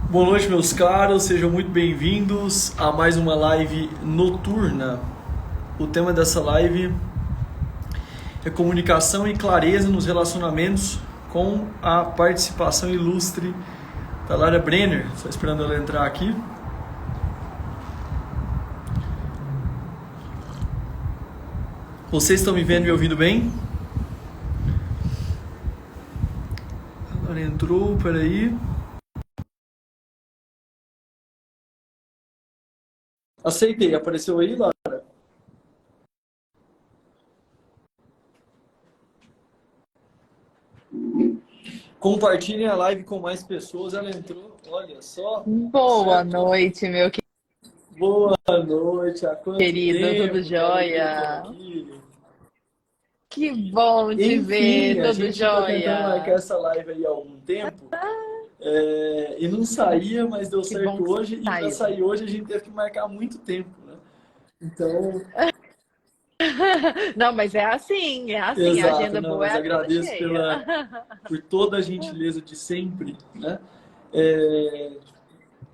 Boa noite, meus caros, sejam muito bem-vindos a mais uma live noturna. O tema dessa live é comunicação e clareza nos relacionamentos com a participação ilustre da Lara Brenner. Estou esperando ela entrar aqui. Vocês estão me vendo e me ouvindo bem? A Lara entrou, peraí. Aceitei, apareceu aí, Lara? Compartilhem a live com mais pessoas. Ela entrou, olha só, Boa certo? noite, meu Boa noite, há quanto querido, tudo tempo? Que alegria estou jóia? aqui. Que bom te Enfim, ver, a tudo gente está tentando marcar jóia? essa live aí há algum tempo, e não saía, mas deu Que bom certo que hoje, e para saiu. sair hoje a gente teve que marcar há muito tempo, né? Então, Não, mas é assim, a exato, agenda não, boa é mas agenda agradeço cheia. por toda a gentileza de sempre, né? É,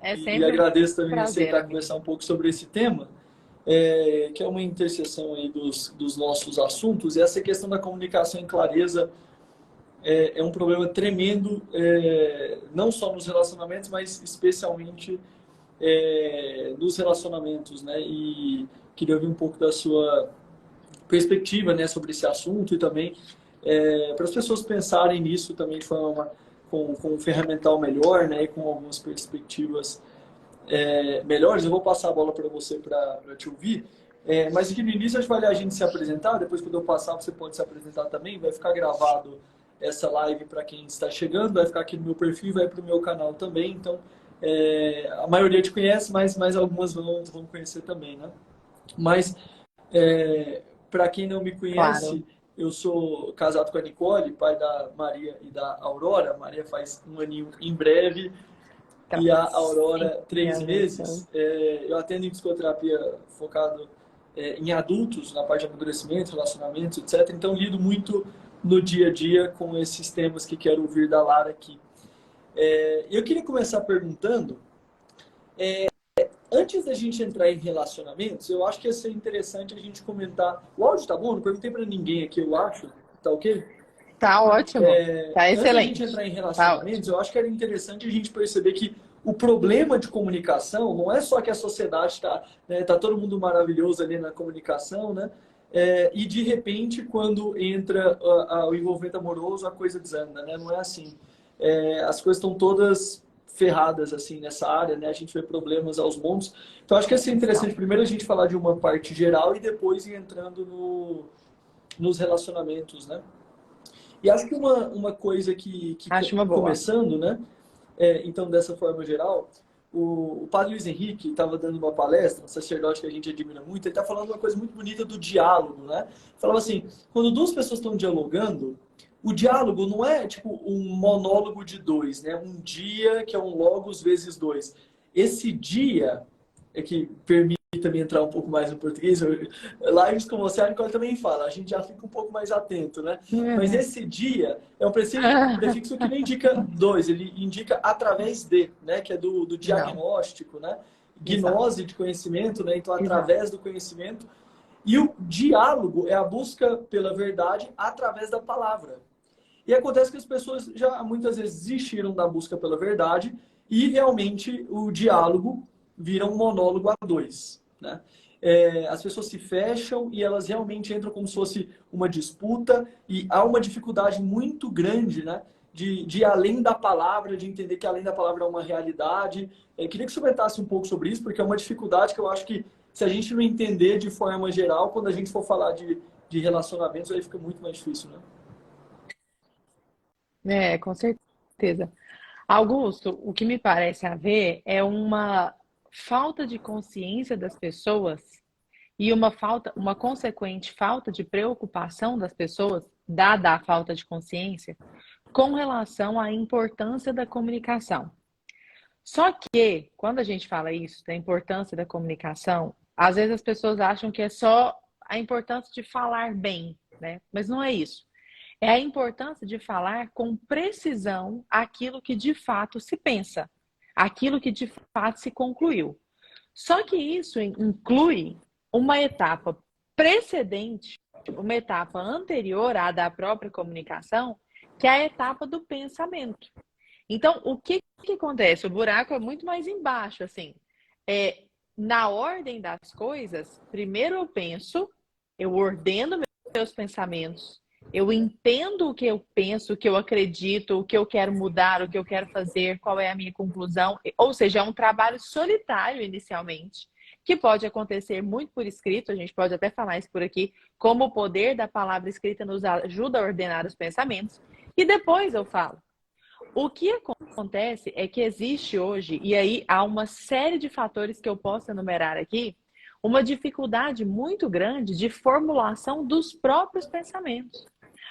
É e sempre um agradeço também prazer, aceitar amigo. conversar um pouco sobre esse tema, que é uma interseção aí dos nossos assuntos, e essa questão da comunicação em clareza é um problema tremendo, não só nos relacionamentos, mas especialmente nos relacionamentos, né? E queria ouvir um pouco da sua perspectiva, né, sobre esse assunto e também para as pessoas pensarem nisso também de forma com um ferramental melhor, né, e com algumas perspectivas melhores. Eu vou passar a bola para você para te ouvir. Mas aqui no início acho que vale a gente se apresentar, depois quando eu passar você pode se apresentar também, vai ficar gravado essa live para quem está chegando, vai ficar aqui no meu perfil e vai para o meu canal também, então a maioria te conhece, mas algumas vão conhecer também, né? Mas para quem não me Claro. conhece, eu sou casado com a Nicole, pai da Maria e da Aurora. A Maria faz um aninho em breve e a Aurora 3 meses. Eu atendo em psicoterapia focado em adultos, na parte de amadurecimento, relacionamentos, etc. Então, lido muito no dia a dia com esses temas que quero ouvir da Lara aqui. Eu queria começar perguntando, antes da gente entrar em relacionamentos, eu acho que ia ser interessante a gente comentar. O áudio tá bom? Não perguntei para ninguém aqui, eu acho. Tá ok? Tá ótimo. Tá Antes da gente entrar excelente. em Tá relacionamentos, ótimo. eu acho que era interessante a gente perceber que o problema de comunicação não é só que a sociedade está, né, tá todo mundo maravilhoso ali na comunicação, né? E de repente, quando entra o envolvimento amoroso, a coisa desanda, né? Não é assim. As coisas estão todas ferradas assim nessa área, né? A gente vê problemas aos montes. Então, acho que ia ser interessante Então, primeiro a gente falar de uma parte geral e depois ir entrando nos relacionamentos, né? E acho que uma coisa que acho uma boa. começando, né? Então, dessa forma geral, o padre Luiz Henrique estava dando uma palestra, um sacerdote que a gente admira muito, ele está falando uma coisa muito bonita do diálogo, né? Falava assim, quando duas pessoas estão dialogando, o diálogo não é tipo um monólogo de dois, né? Um dia que é um logos vezes dois. Esse dia é que permite também entrar um pouco mais no português. Lives como você, a Nicole também fala, a gente já fica um pouco mais atento, né? Mas esse dia é um prefixo que não indica dois, ele indica através de, né? Que é do Não, diagnóstico, né? exato. Gnose de conhecimento, né? Então, Exato. através do conhecimento. E o diálogo é a busca pela verdade através da palavra. E acontece que as pessoas já muitas vezes desistiram da busca pela verdade e realmente o diálogo vira um monólogo a dois, né? As pessoas se fecham e elas realmente entram como se fosse uma disputa e há uma dificuldade muito grande, né? De ir além da palavra, de entender que além da palavra é uma realidade. Queria que você comentasse um pouco sobre isso, porque é uma dificuldade que eu acho que se a gente não entender de forma geral, quando a gente for falar de relacionamentos, aí fica muito mais difícil, né? Com certeza. Augusto, o que me parece haver é uma falta de consciência das pessoas e uma consequente falta de preocupação das pessoas, dada a falta de consciência, com relação à importância da comunicação. Só que, quando a gente fala isso, da importância da comunicação, às vezes as pessoas acham que é só a importância de falar bem, né? Mas não é isso. É a importância de falar com precisão aquilo que de fato se pensa. aquilo que de fato se concluiu. Só que isso inclui uma etapa precedente, uma etapa anterior à da própria comunicação, que é a etapa do pensamento. Então, o que acontece? O buraco é muito mais embaixo, assim. Na ordem das coisas, primeiro eu penso, eu ordeno meus pensamentos, eu entendo o que eu penso, o que eu acredito, o que eu quero mudar, o que eu quero fazer, qual é a minha conclusão. Ou seja, é um trabalho solitário inicialmente, que pode acontecer muito por escrito, a gente pode até falar isso por aqui, como o poder da palavra escrita nos ajuda a ordenar os pensamentos. E depois eu falo. O que acontece é que existe hoje, e aí há uma série de fatores que eu posso enumerar aqui, uma dificuldade muito grande de formulação dos próprios pensamentos.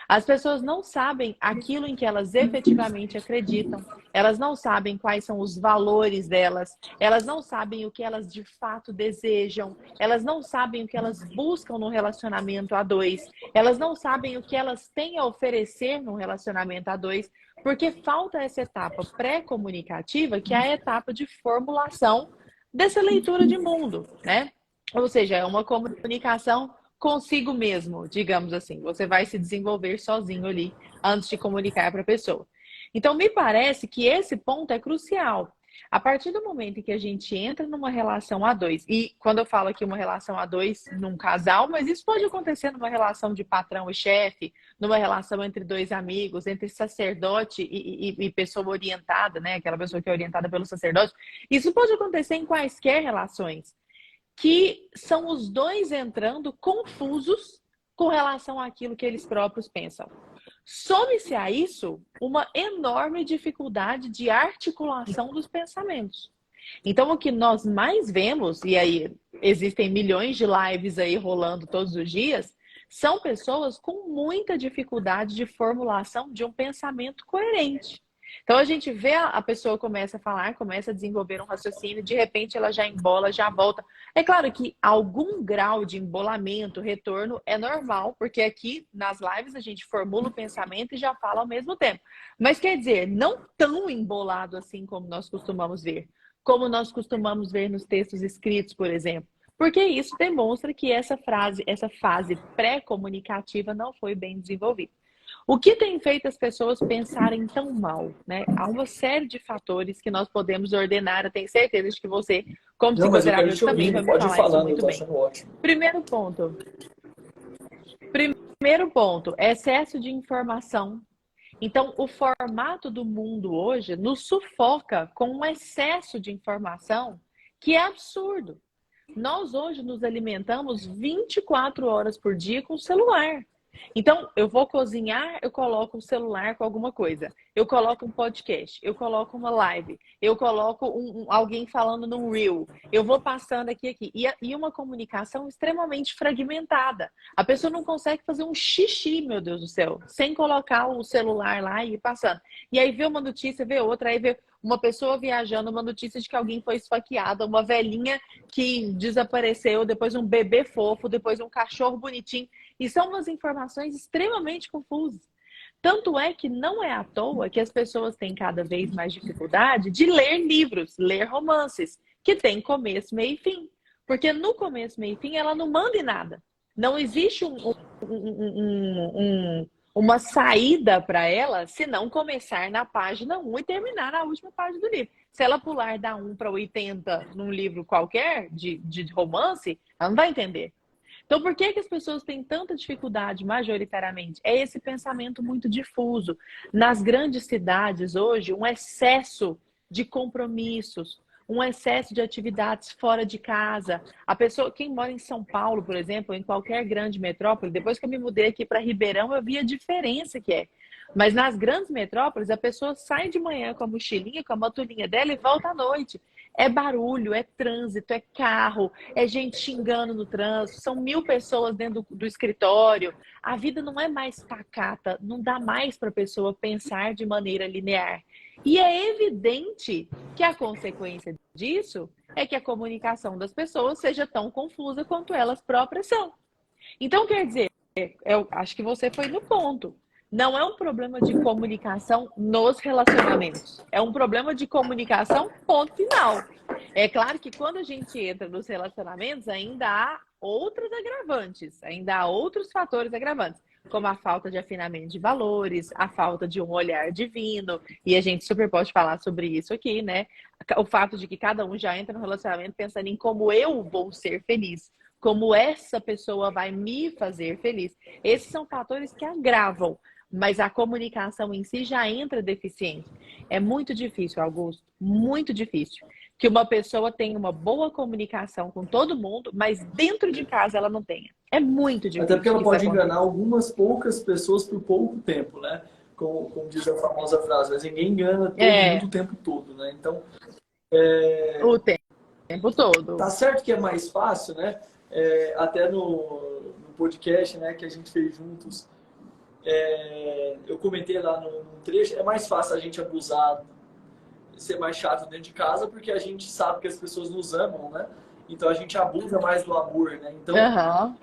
As pessoas não sabem aquilo em que elas efetivamente acreditam, elas não sabem quais são os valores delas, elas não sabem o que elas de fato desejam, elas não sabem o que elas buscam no relacionamento a dois, elas não sabem o que elas têm a oferecer no relacionamento a dois, porque falta essa etapa pré-comunicativa, que é a etapa de formulação dessa leitura de mundo, né? Ou seja, é uma comunicação consigo mesmo, digamos assim. Você vai se desenvolver sozinho ali antes de comunicar para a pessoa. Então, me parece que esse ponto é crucial. A partir do momento em que a gente entra numa relação a dois, e quando eu falo aqui uma relação a dois num casal, mas isso pode acontecer numa relação de patrão e chefe, numa relação entre dois amigos, entre sacerdote e pessoa orientada, né? Aquela pessoa que é orientada pelo sacerdote. Isso pode acontecer em quaisquer relações, que são os dois entrando confusos com relação àquilo que eles próprios pensam. Some-se a isso uma enorme dificuldade de articulação dos pensamentos. Então, o que nós mais vemos, e aí existem milhões de lives aí rolando todos os dias, são pessoas com muita dificuldade de formulação de um pensamento coerente. Então, a gente vê a pessoa começa a falar, começa a desenvolver um raciocínio, de repente ela já embola, já volta. É claro que algum grau de embolamento, retorno é normal, porque aqui nas lives a gente formula o pensamento e já fala ao mesmo tempo. Mas quer dizer, não tão embolado assim como nós costumamos ver. Como nós costumamos ver nos textos escritos, por exemplo. Porque isso demonstra que essa fase pré-comunicativa não foi bem desenvolvida. O que tem feito as pessoas pensarem tão mal, né? Há uma série de fatores que nós podemos ordenar. Eu tenho certeza de que você, como Não, mas eu quero te psicoterapeuta, também ouvir, vai me pode ir falar isso falando, eu muito tô bem. achando ótimo. Primeiro ponto. Primeiro ponto, excesso de informação. Então, o formato do mundo hoje nos sufoca com um excesso de informação que é absurdo. Nós hoje nos alimentamos 24 horas por dia com o celular. Então, eu vou cozinhar, eu coloco o celular com alguma coisa. Eu coloco um podcast, eu coloco uma live, eu coloco alguém falando num reel. Eu vou passando aqui. E uma comunicação extremamente fragmentada. A pessoa não consegue fazer um xixi, meu Deus do céu, sem colocar o celular lá e ir passando. E aí vê uma notícia, vê outra, aí vê uma pessoa viajando, uma notícia de que alguém foi esfaqueado, uma velhinha que desapareceu, depois um bebê fofo, depois um cachorro bonitinho. E são umas informações extremamente confusas. Tanto é que não é à toa que as pessoas têm cada vez mais dificuldade de ler livros, ler romances, que tem começo, meio e fim. Porque no começo, meio e fim, ela não manda em nada. Não existe uma saída para ela se não começar na página 1 e terminar na última página do livro. Se ela pular da 1 para 80 num livro qualquer, de romance, ela não vai entender. Então, por que as pessoas têm tanta dificuldade, majoritariamente? É esse pensamento muito difuso. Nas grandes cidades, hoje, um excesso de compromissos, um excesso de atividades fora de casa. A pessoa, quem mora em São Paulo, por exemplo, em qualquer grande metrópole, depois que eu me mudei aqui para Ribeirão, eu vi a diferença que é. Mas nas grandes metrópoles, a pessoa sai de manhã com a mochilinha, com a motolinha dela e volta à noite. É barulho, é trânsito, é carro, é gente xingando no trânsito, são 1000 pessoas dentro do escritório. A vida não é mais pacata, não dá mais para a pessoa pensar de maneira linear. E é evidente que a consequência disso é que a comunicação das pessoas seja tão confusa quanto elas próprias são. Então, quer dizer, eu acho que você foi no ponto. não é um problema de comunicação nos relacionamentos. É um problema de comunicação, ponto final. É claro que quando a gente entra nos relacionamentos, ainda há outros agravantes, ainda há outros fatores agravantes, como a falta de afinamento de valores, a falta de um olhar divino, e a gente super pode falar sobre isso aqui, né? O fato de que cada um já entra no relacionamento pensando em como eu vou ser feliz, como essa pessoa vai me fazer feliz. Esses são fatores que agravam, mas a comunicação em si já entra deficiente. É muito difícil, Augusto, muito difícil, que uma pessoa tenha uma boa comunicação com todo mundo, mas dentro de casa ela não tenha. É muito Até difícil porque ela que isso pode enganar aconteça. algumas poucas pessoas por pouco tempo, né? Como diz a famosa frase, mas ninguém engana todo mundo É, o tempo todo, né? Então, o tempo todo. tá certo que é mais fácil, né? Até no podcast, né, que a gente fez juntos, eu comentei lá no trecho, é mais fácil a gente abusar, ser mais chato dentro de casa, porque a gente sabe que as pessoas nos amam, né? Então a gente abusa mais do amor, né? Então Aham,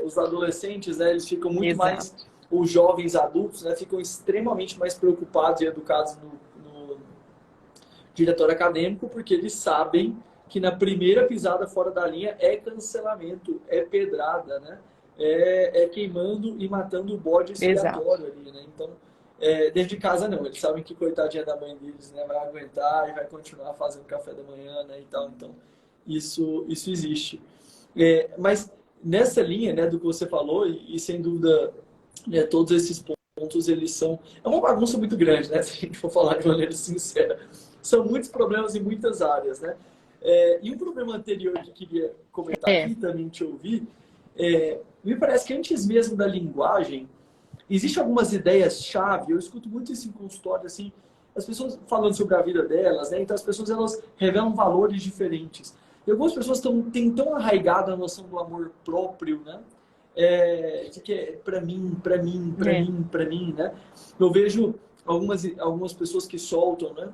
os adolescentes, né, eles ficam muito mais, exato. os jovens adultos, né, ficam extremamente mais preocupados e educados no diretório acadêmico, porque eles sabem que na primeira pisada fora da linha é cancelamento, é pedrada, né? Queimando e matando o bode Exato. expiatório ali, né? Então, dentro de casa não, eles sabem que coitadinha da mãe deles, né, vai aguentar e vai continuar fazendo café da manhã, né, e tal. Então, isso existe. Mas nessa linha, né, do que você falou, e sem dúvida, né, todos esses pontos, eles são... É uma bagunça muito grande, né, se a gente for falar de maneira sincera. São muitos problemas em muitas áreas, né? E um problema anterior que eu queria comentar É, aqui, também te ouvir, me parece que antes mesmo da linguagem, existem algumas ideias-chave, eu escuto muito isso em consultório, assim, as pessoas falando sobre a vida delas, né? Então as pessoas, elas revelam valores diferentes. E algumas pessoas têm tão arraigada a noção do amor próprio, né? De que é para mim, para mim, para é, mim, para mim, né? Eu vejo algumas pessoas que soltam, né?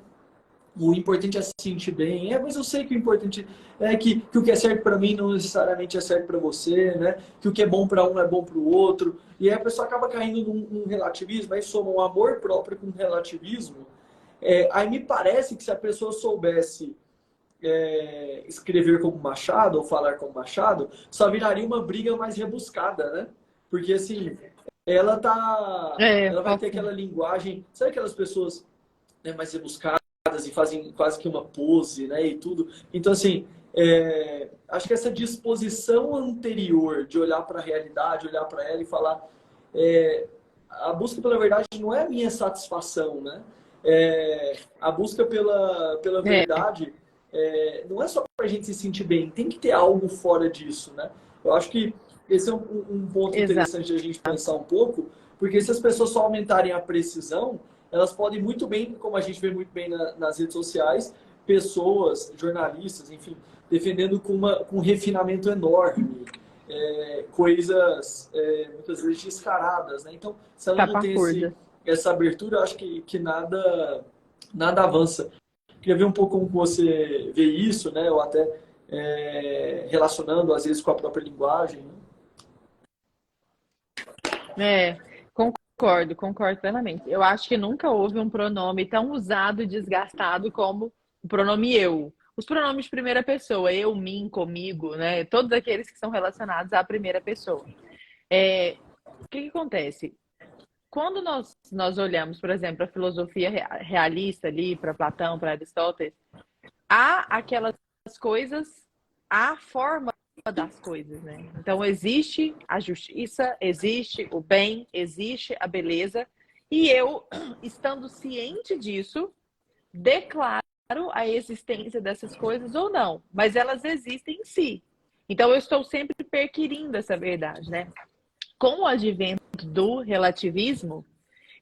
O importante é se sentir bem. Mas eu sei que o importante é que o que é certo para mim não necessariamente é certo para você, né? Que o que é bom para um é bom para o outro. E aí a pessoa acaba caindo num relativismo, aí soma um amor próprio com relativismo. Aí me parece que se a pessoa soubesse escrever como Machado ou falar como Machado, só viraria uma briga mais rebuscada, né? Porque assim, ela vai ter pode ser. aquela linguagem, sabe aquelas pessoas, né, mais rebuscadas e fazem quase que uma pose, né, e tudo. Então, assim, acho que essa disposição anterior de olhar para a realidade, olhar para ela e falar, a busca pela verdade não é a minha satisfação, né? A busca pela É, verdade não é só para a gente se sentir bem, tem que ter algo fora disso, né? Eu acho que esse é um ponto exato. interessante de a gente pensar um pouco, porque se as pessoas só aumentarem a precisão, elas podem muito bem, como a gente vê muito bem nas redes sociais, pessoas, jornalistas, enfim, defendendo com um refinamento enorme, coisas muitas vezes descaradas, né? Então, se ela não tem Tapafúrdia. essa abertura, eu acho que nada avança. Queria ver um pouco como você vê isso, né? Ou até relacionando, às vezes, com a própria linguagem, né? É, concordo plenamente. Eu acho que nunca houve um pronome tão usado e desgastado como o pronome eu. Os pronomes de primeira pessoa, eu, mim, comigo, né? Todos aqueles que são relacionados à primeira pessoa. O que acontece? Quando nós olhamos, por exemplo, a filosofia realista ali, para Platão, para Aristóteles, há aquelas coisas, há forma das coisas, né? Então existe a justiça, existe o bem, existe a beleza, e eu, estando ciente disso, declaro a existência dessas coisas ou não, mas elas existem em si. Então eu estou sempre perquirindo essa verdade, né? Com o advento do relativismo,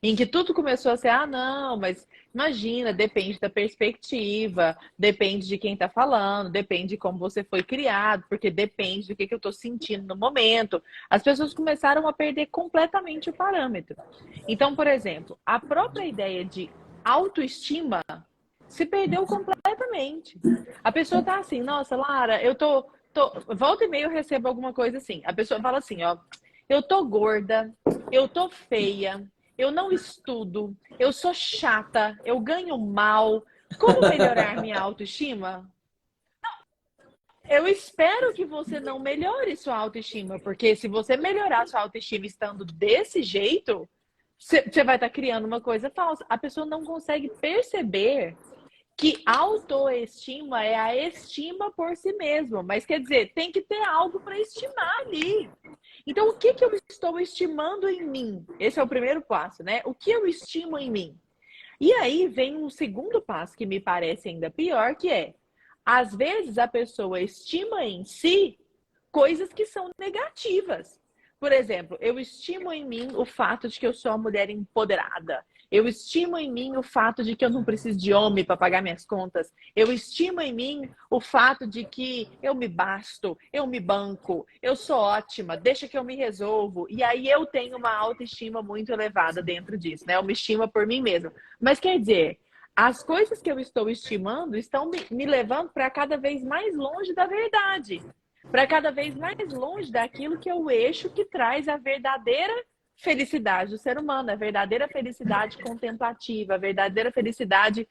em que tudo começou a ser, ah, não, mas imagina, depende da perspectiva, depende de quem está falando, depende de como você foi criado, porque depende do que eu estou sentindo no momento. As pessoas começaram a perder completamente o parâmetro. Então, por exemplo, a própria ideia de autoestima se perdeu completamente. A pessoa tá assim, nossa, Lara, volta e meia eu recebo alguma coisa assim. A pessoa fala assim, ó, eu tô gorda, eu tô feia, eu não estudo, eu sou chata, eu ganho mal. Como melhorar minha autoestima? Eu espero que você não melhore sua autoestima, porque se você melhorar sua autoestima estando desse jeito, você vai estar criando uma coisa falsa. A pessoa não consegue perceber que autoestima é a estima por si mesmo, mas quer dizer, tem que ter algo para estimar ali. Então, o que eu estou estimando em mim? Esse é o primeiro passo, né? O que eu estimo em mim? E aí vem um segundo passo que me parece ainda pior, que é, às vezes a pessoa estima em si coisas que são negativas. Por exemplo, eu estimo em mim o fato de que eu sou uma mulher empoderada. Eu estimo em mim o fato de que eu não preciso de homem para pagar minhas contas. Eu estimo em mim o fato de que eu me basto, eu me banco, eu sou ótima, deixa que eu me resolvo. E aí eu tenho uma autoestima muito elevada dentro disso, né? Eu me estimo por mim mesma. Mas quer dizer, as coisas que eu estou estimando estão me levando para cada vez mais longe da verdade. Para cada vez mais longe daquilo que é o eixo que traz a verdadeira felicidade do ser humano, a verdadeira felicidade contemplativa, a verdadeira felicidade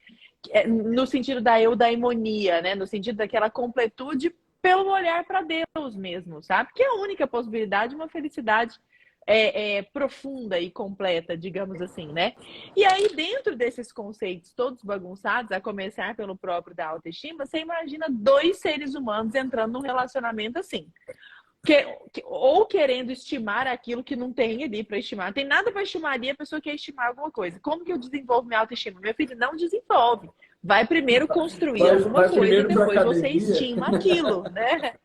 no sentido da eudaimonia, né? No sentido daquela completude pelo olhar para Deus mesmo, sabe? Que é a única possibilidade de uma felicidade profunda e completa, digamos assim, né? E aí, dentro desses conceitos todos bagunçados, a começar pelo próprio da autoestima, você imagina dois seres humanos entrando num relacionamento assim. Ou querendo estimar aquilo que não tem ali para estimar. Não tem nada para estimar ali, a pessoa quer estimar alguma coisa. Como que eu desenvolvo minha autoestima? Meu filho, não desenvolve. Vai primeiro construir alguma coisa, depois você estima aquilo, né?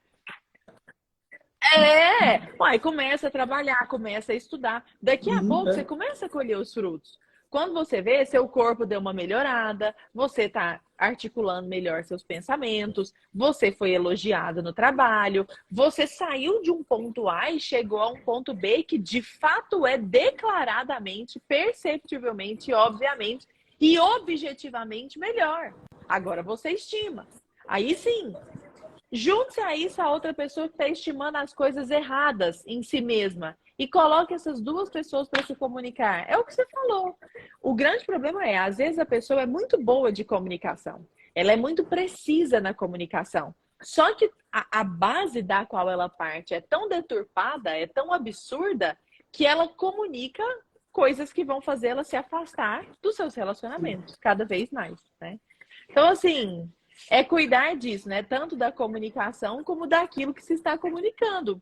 Uai, começa a trabalhar, começa a estudar. Daqui a pouco você começa a colher os frutos. Quando você vê, seu corpo deu uma melhorada, você está articulando melhor seus pensamentos, você foi elogiado no trabalho, você saiu de um ponto A e chegou a um ponto B que de fato é declaradamente, perceptivelmente, obviamente e objetivamente melhor. Agora você estima. Aí sim, junte-se a isso a outra pessoa que está estimando as coisas erradas em si mesma e coloque essas duas pessoas para se comunicar. É o que você falou. O grande problema é, às vezes a pessoa é muito boa de comunicação. Ela é muito precisa na comunicação. Só que a base da qual ela parte é tão deturpada, é tão absurda, que ela comunica coisas que vão fazer ela se afastar dos seus relacionamentos cada vez mais, né? Então, assim, é cuidar disso, né? Tanto da comunicação como daquilo que se está comunicando.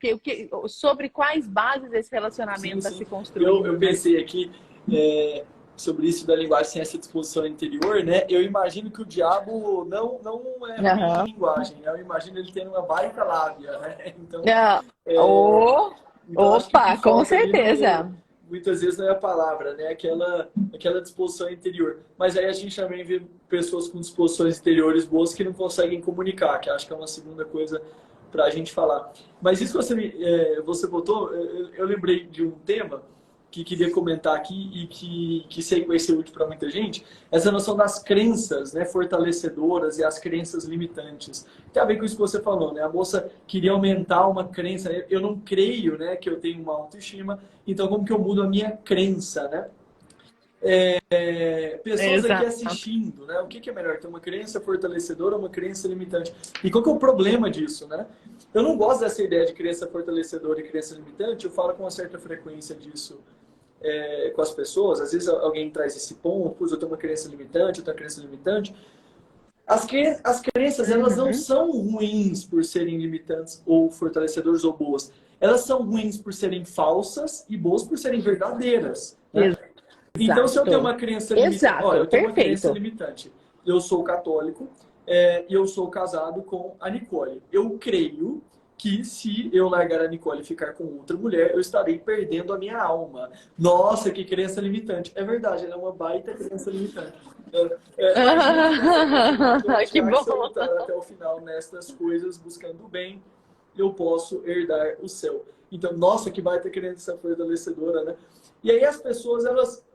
Sobre quais bases esse relacionamento está se construindo. Eu pensei aqui sobre isso da linguagem sem essa disposição interior, né? Eu imagino que o diabo não é ruim em linguagem, né? Eu imagino ele tendo uma baita lábia, né? Então, então opa, com certeza. Muitas vezes não é a palavra, né? Aquela disposição interior. Mas aí a gente também vê pessoas com disposições interiores boas que não conseguem comunicar, que acho que é uma segunda coisa para a gente falar. Mas isso que você botou, eu lembrei de um tema que queria comentar aqui e que sei que vai ser útil para muita gente, essa noção das crenças, né, fortalecedoras e as crenças limitantes. Tem a ver com isso que você falou, né? A moça queria aumentar uma crença, eu não creio, né, que eu tenho uma autoestima, então como que eu mudo a minha crença, né? Pessoas aqui assistindo, né? O que é melhor, ter uma crença fortalecedora ou uma crença limitante? E qual que é o problema disso, né? Eu não gosto dessa ideia de crença fortalecedora e crença limitante, eu falo com uma certa frequência disso com as pessoas. Às vezes alguém traz esse ponto, eu tenho uma crença limitante, eu tenho uma crença limitante. As crenças, elas não são ruins por serem limitantes ou fortalecedoras ou boas. Elas são ruins por serem falsas e boas por serem verdadeiras, né? Então, se eu tenho uma crença limitante... Olha, eu tenho uma crença limitante. Eu sou católico e eu sou casado com a Nicole. Eu creio que se eu largar a Nicole e ficar com outra mulher, eu estarei perdendo a minha alma. Nossa, que crença limitante. É verdade, ela é uma baita crença limitante. Que bom! Se eu lutar até o final nestas coisas, buscando o bem, eu posso herdar o céu. Então, nossa, que baita crença fortalecedora, né? E aí as pessoas, elas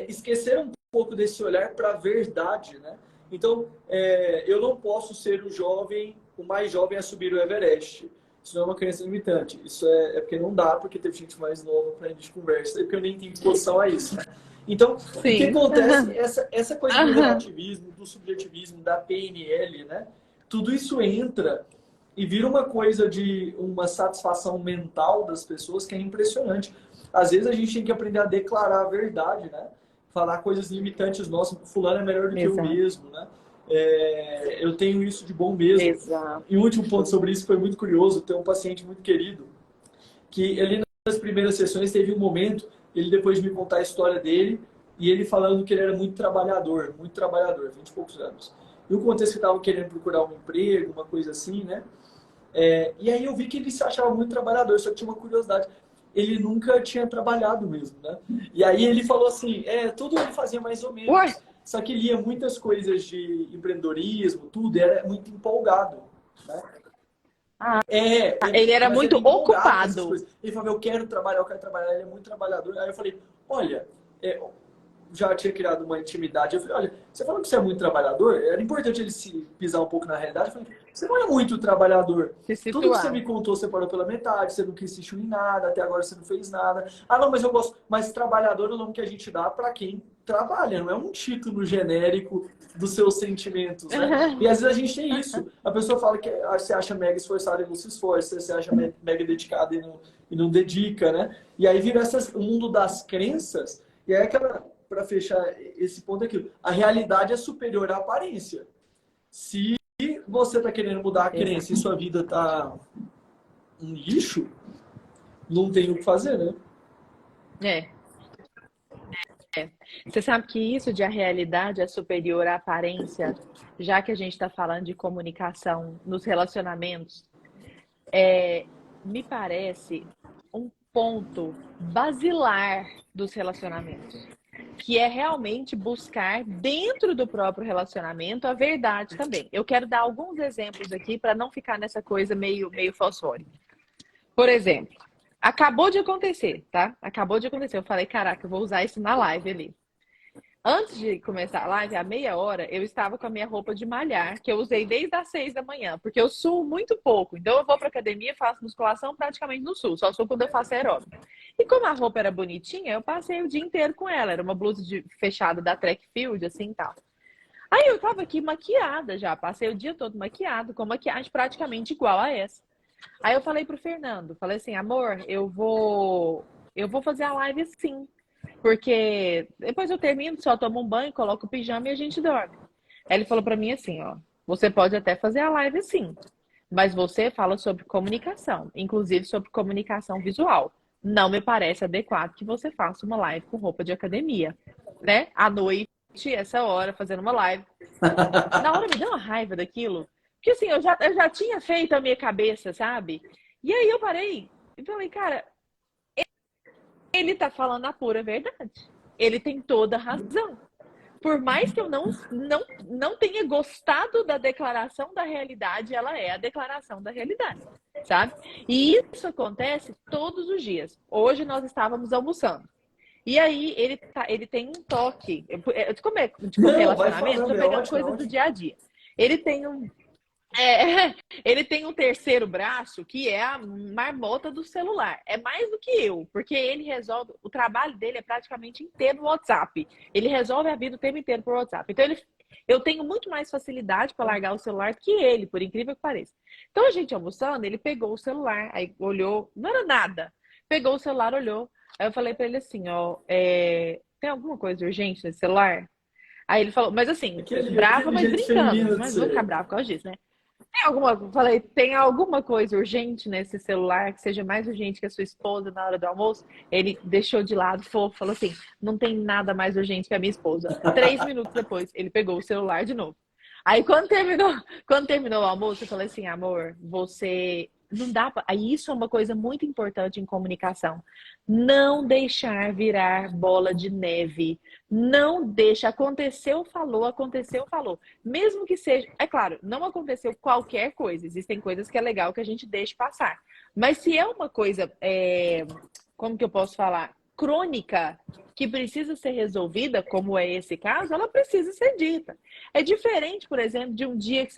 esqueceram um pouco desse olhar para a verdade, né? Então, eu não posso ser o mais jovem a subir o Everest. Isso não é uma crença limitante. Isso é porque não dá, porque teve gente mais nova para a gente conversa, e porque eu nem tenho disposição a isso. Então, o que Sim. acontece, essa coisa do Aham. relativismo, do subjetivismo, da PNL, né? Tudo isso entra e vira uma coisa de uma satisfação mental das pessoas que é impressionante. Às vezes a gente tem que aprender a declarar a verdade, né? Falar coisas limitantes nossas. Fulano é melhor do que eu Exato. mesmo, né? Eu tenho isso de bom mesmo. Exato. E o último ponto sobre isso foi muito curioso. Tem um paciente muito querido que ele nas primeiras sessões teve um momento, ele depois de me contar a história dele, e ele falando que ele era muito trabalhador, 20 e poucos anos. E o contexto que estava querendo procurar um emprego, uma coisa assim, né? E aí eu vi que ele se achava muito trabalhador, só que tinha uma curiosidade. Ele nunca tinha trabalhado mesmo, né? E aí ele falou assim, tudo ele fazia mais ou Ué, menos. Só que lia muitas coisas de empreendedorismo, tudo, era muito empolgado, né? ele era Mas ele muito é empolgado com essas ocupado. coisas. Ele falou, eu quero trabalhar, eu quero trabalhar, ele é muito trabalhador. Aí eu falei, olha, já tinha criado uma intimidade. Eu falei, olha, você falou que você é muito trabalhador, era importante ele se pisar um pouco na realidade. Eu falei, você não é muito trabalhador. Se Tudo que você situar. me contou, você parou pela metade, você não quis insistir em nada, até agora você não fez nada. Ah, não, mas eu gosto. Mas trabalhador é o nome que a gente dá para quem trabalha, não é um título genérico dos seus sentimentos, né? E às vezes a gente tem isso. A pessoa fala que você acha mega esforçado e não se esforça, você acha mega dedicado e não dedica, né? E aí vira o mundo das crenças, e aí aquela, para fechar esse ponto aqui, a realidade é superior à aparência. Se você está querendo mudar a Exato. crença e sua vida está um lixo, não tem o que fazer, né? É. Você sabe que isso de a realidade é superior à aparência, já que a gente está falando de comunicação nos relacionamentos, me parece um ponto basilar dos relacionamentos, que é realmente buscar dentro do próprio relacionamento a verdade também. Eu quero dar alguns exemplos aqui para não ficar nessa coisa meio fosfórica. Por exemplo, acabou de acontecer, tá? Acabou de acontecer. Eu falei, caraca, eu vou usar isso na live ali. Antes de começar a live, há meia hora, eu estava com a minha roupa de malhar, que eu usei desde as 6 da manhã, porque eu suo muito pouco. Então, eu vou para academia e faço musculação praticamente no sul, só suo quando eu faço aeróbico. E como a roupa era bonitinha, eu passei o dia inteiro com ela. Era uma blusa fechada da Track Field, assim e tal. Aí eu tava aqui maquiada já, passei o dia todo maquiado, com maquiagem praticamente igual a essa. Aí eu falei pro Fernando, falei assim, amor, eu vou fazer a live assim. Porque depois eu termino, só tomo um banho, coloco o pijama e a gente dorme. Aí ele falou pra mim assim, ó, você pode até fazer a live assim, mas você fala sobre comunicação, inclusive sobre comunicação visual. Não me parece adequado que você faça uma live com roupa de academia, né? À noite, essa hora, fazendo uma live. Na hora me deu uma raiva daquilo, porque assim, eu já tinha feito a minha cabeça, sabe? E aí eu parei e falei, cara, ele tá falando a pura verdade. Ele tem toda a razão. Por mais que eu não tenha gostado da declaração da realidade, ela é a declaração da realidade, sabe? E isso acontece todos os dias. Hoje nós estávamos almoçando. E aí ele tem um toque. Como é tipo Não, vai relacionamento, falando, tô é pegando ótimo, é coisa do ótimo. dia a dia. Ele tem um é, ele tem um terceiro braço que é a marmota do celular. É mais do que eu, porque ele resolve. O trabalho dele é praticamente inteiro no WhatsApp. Ele resolve a vida o tempo inteiro por WhatsApp. Então eu tenho muito mais facilidade para largar o celular que ele, por incrível que pareça. Então a gente almoçando, ele pegou o celular, aí olhou, não era nada. Pegou o celular, olhou. Aí eu falei para ele assim, ó, tem alguma coisa urgente nesse celular? Aí ele falou, mas assim, brava, Aquele mas jeito brincando, feminino de mas não vou ficar ser. bravo por causa disso, né? Falei, tem alguma coisa urgente nesse celular que seja mais urgente que a sua esposa na hora do almoço? Ele deixou de lado, falou assim, não tem nada mais urgente que a minha esposa. 3 minutos depois, ele pegou o celular de novo. Aí quando terminou o almoço, eu falei assim, amor, você não dá pra... Aí isso é uma coisa muito importante em comunicação. Não deixar virar bola de neve. Não deixa. Aconteceu, falou. Mesmo que seja, é claro, não aconteceu qualquer coisa. Existem coisas que é legal que a gente deixe passar. Mas se é uma coisa, como que eu posso falar? Crônica, que precisa ser resolvida, como é esse caso, ela precisa ser dita. É diferente, por exemplo, de um dia que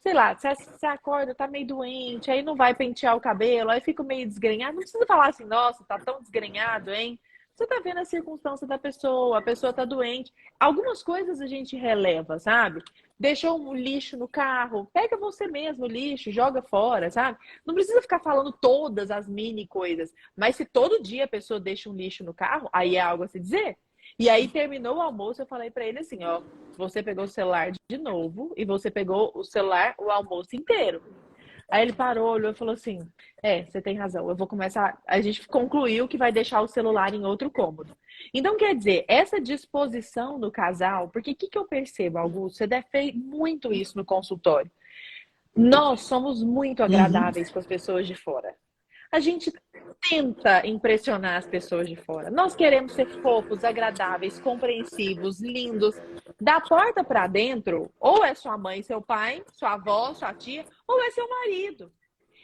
sei lá, você acorda, tá meio doente, aí não vai pentear o cabelo, aí fica meio desgrenhado. Não precisa falar assim, nossa, tá tão desgrenhado, hein? Você tá vendo a circunstância da pessoa, a pessoa tá doente. Algumas coisas a gente releva, sabe? Deixou um lixo no carro, pega você mesmo o lixo, joga fora, sabe? Não precisa ficar falando todas as mini coisas, mas se todo dia a pessoa deixa um lixo no carro, aí é algo a se dizer. E aí terminou o almoço, eu falei pra ele assim, ó, você pegou o celular de novo e você pegou o celular o almoço inteiro. Aí ele parou, olhou e falou assim: você tem razão, eu vou começar. A gente concluiu que vai deixar o celular em outro cômodo. Então, quer dizer, essa disposição do casal, porque o que eu percebo, Augusto? Você deve ter muito isso no consultório. Nós somos muito Uhum. agradáveis com as pessoas de fora. A gente tenta impressionar as pessoas de fora. Nós queremos ser fofos, agradáveis, compreensivos, lindos. Da porta para dentro, ou é sua mãe, seu pai, sua avó, sua tia, ou é seu marido.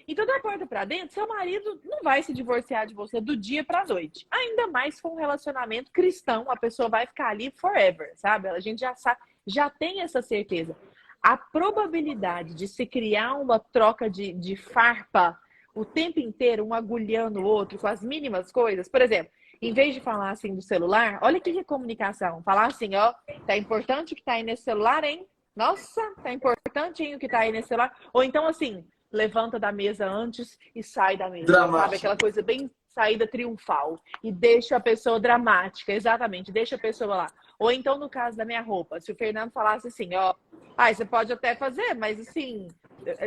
Então, da porta para dentro, seu marido não vai se divorciar de você do dia para a noite. Ainda mais com um relacionamento cristão, a pessoa vai ficar ali forever, sabe? A gente já sabe, já tem essa certeza. A probabilidade de se criar uma troca de farpa o tempo inteiro, um agulhando o outro com as mínimas coisas, por exemplo, em vez de falar assim do celular, olha que é comunicação. Falar assim, ó, tá importante o que tá aí nesse celular, hein? Nossa, tá importante, hein, o que tá aí nesse celular. Ou então assim, levanta da mesa antes e sai da mesa, sabe? Dramático. Aquela coisa bem saída triunfal. E deixa a pessoa dramática, exatamente, deixa a pessoa lá. Ou então, no caso da minha roupa, se o Fernando falasse assim, ó, você pode até fazer, mas assim,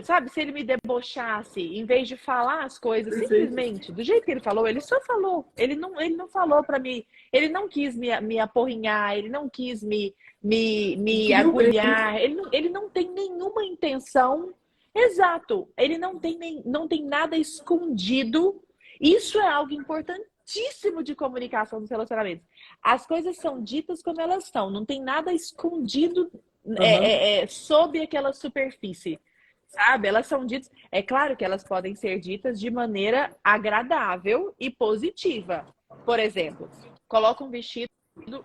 sabe, se ele me debochasse, em vez de falar as coisas Perfeito. simplesmente do jeito que ele falou, ele só falou. Ele não falou para mim, ele não quis me aporrinhar, ele não quis Ele me queria o bem. agulhar, ele não tem nenhuma intenção. Exato, ele não tem nada escondido. Isso é algo importantíssimo de comunicação dos relacionamentos. As coisas são ditas como elas são, não tem nada escondido Aham. sob aquela superfície, sabe? Elas são ditas. É claro que elas podem ser ditas de maneira agradável e positiva. Por exemplo, coloca um vestido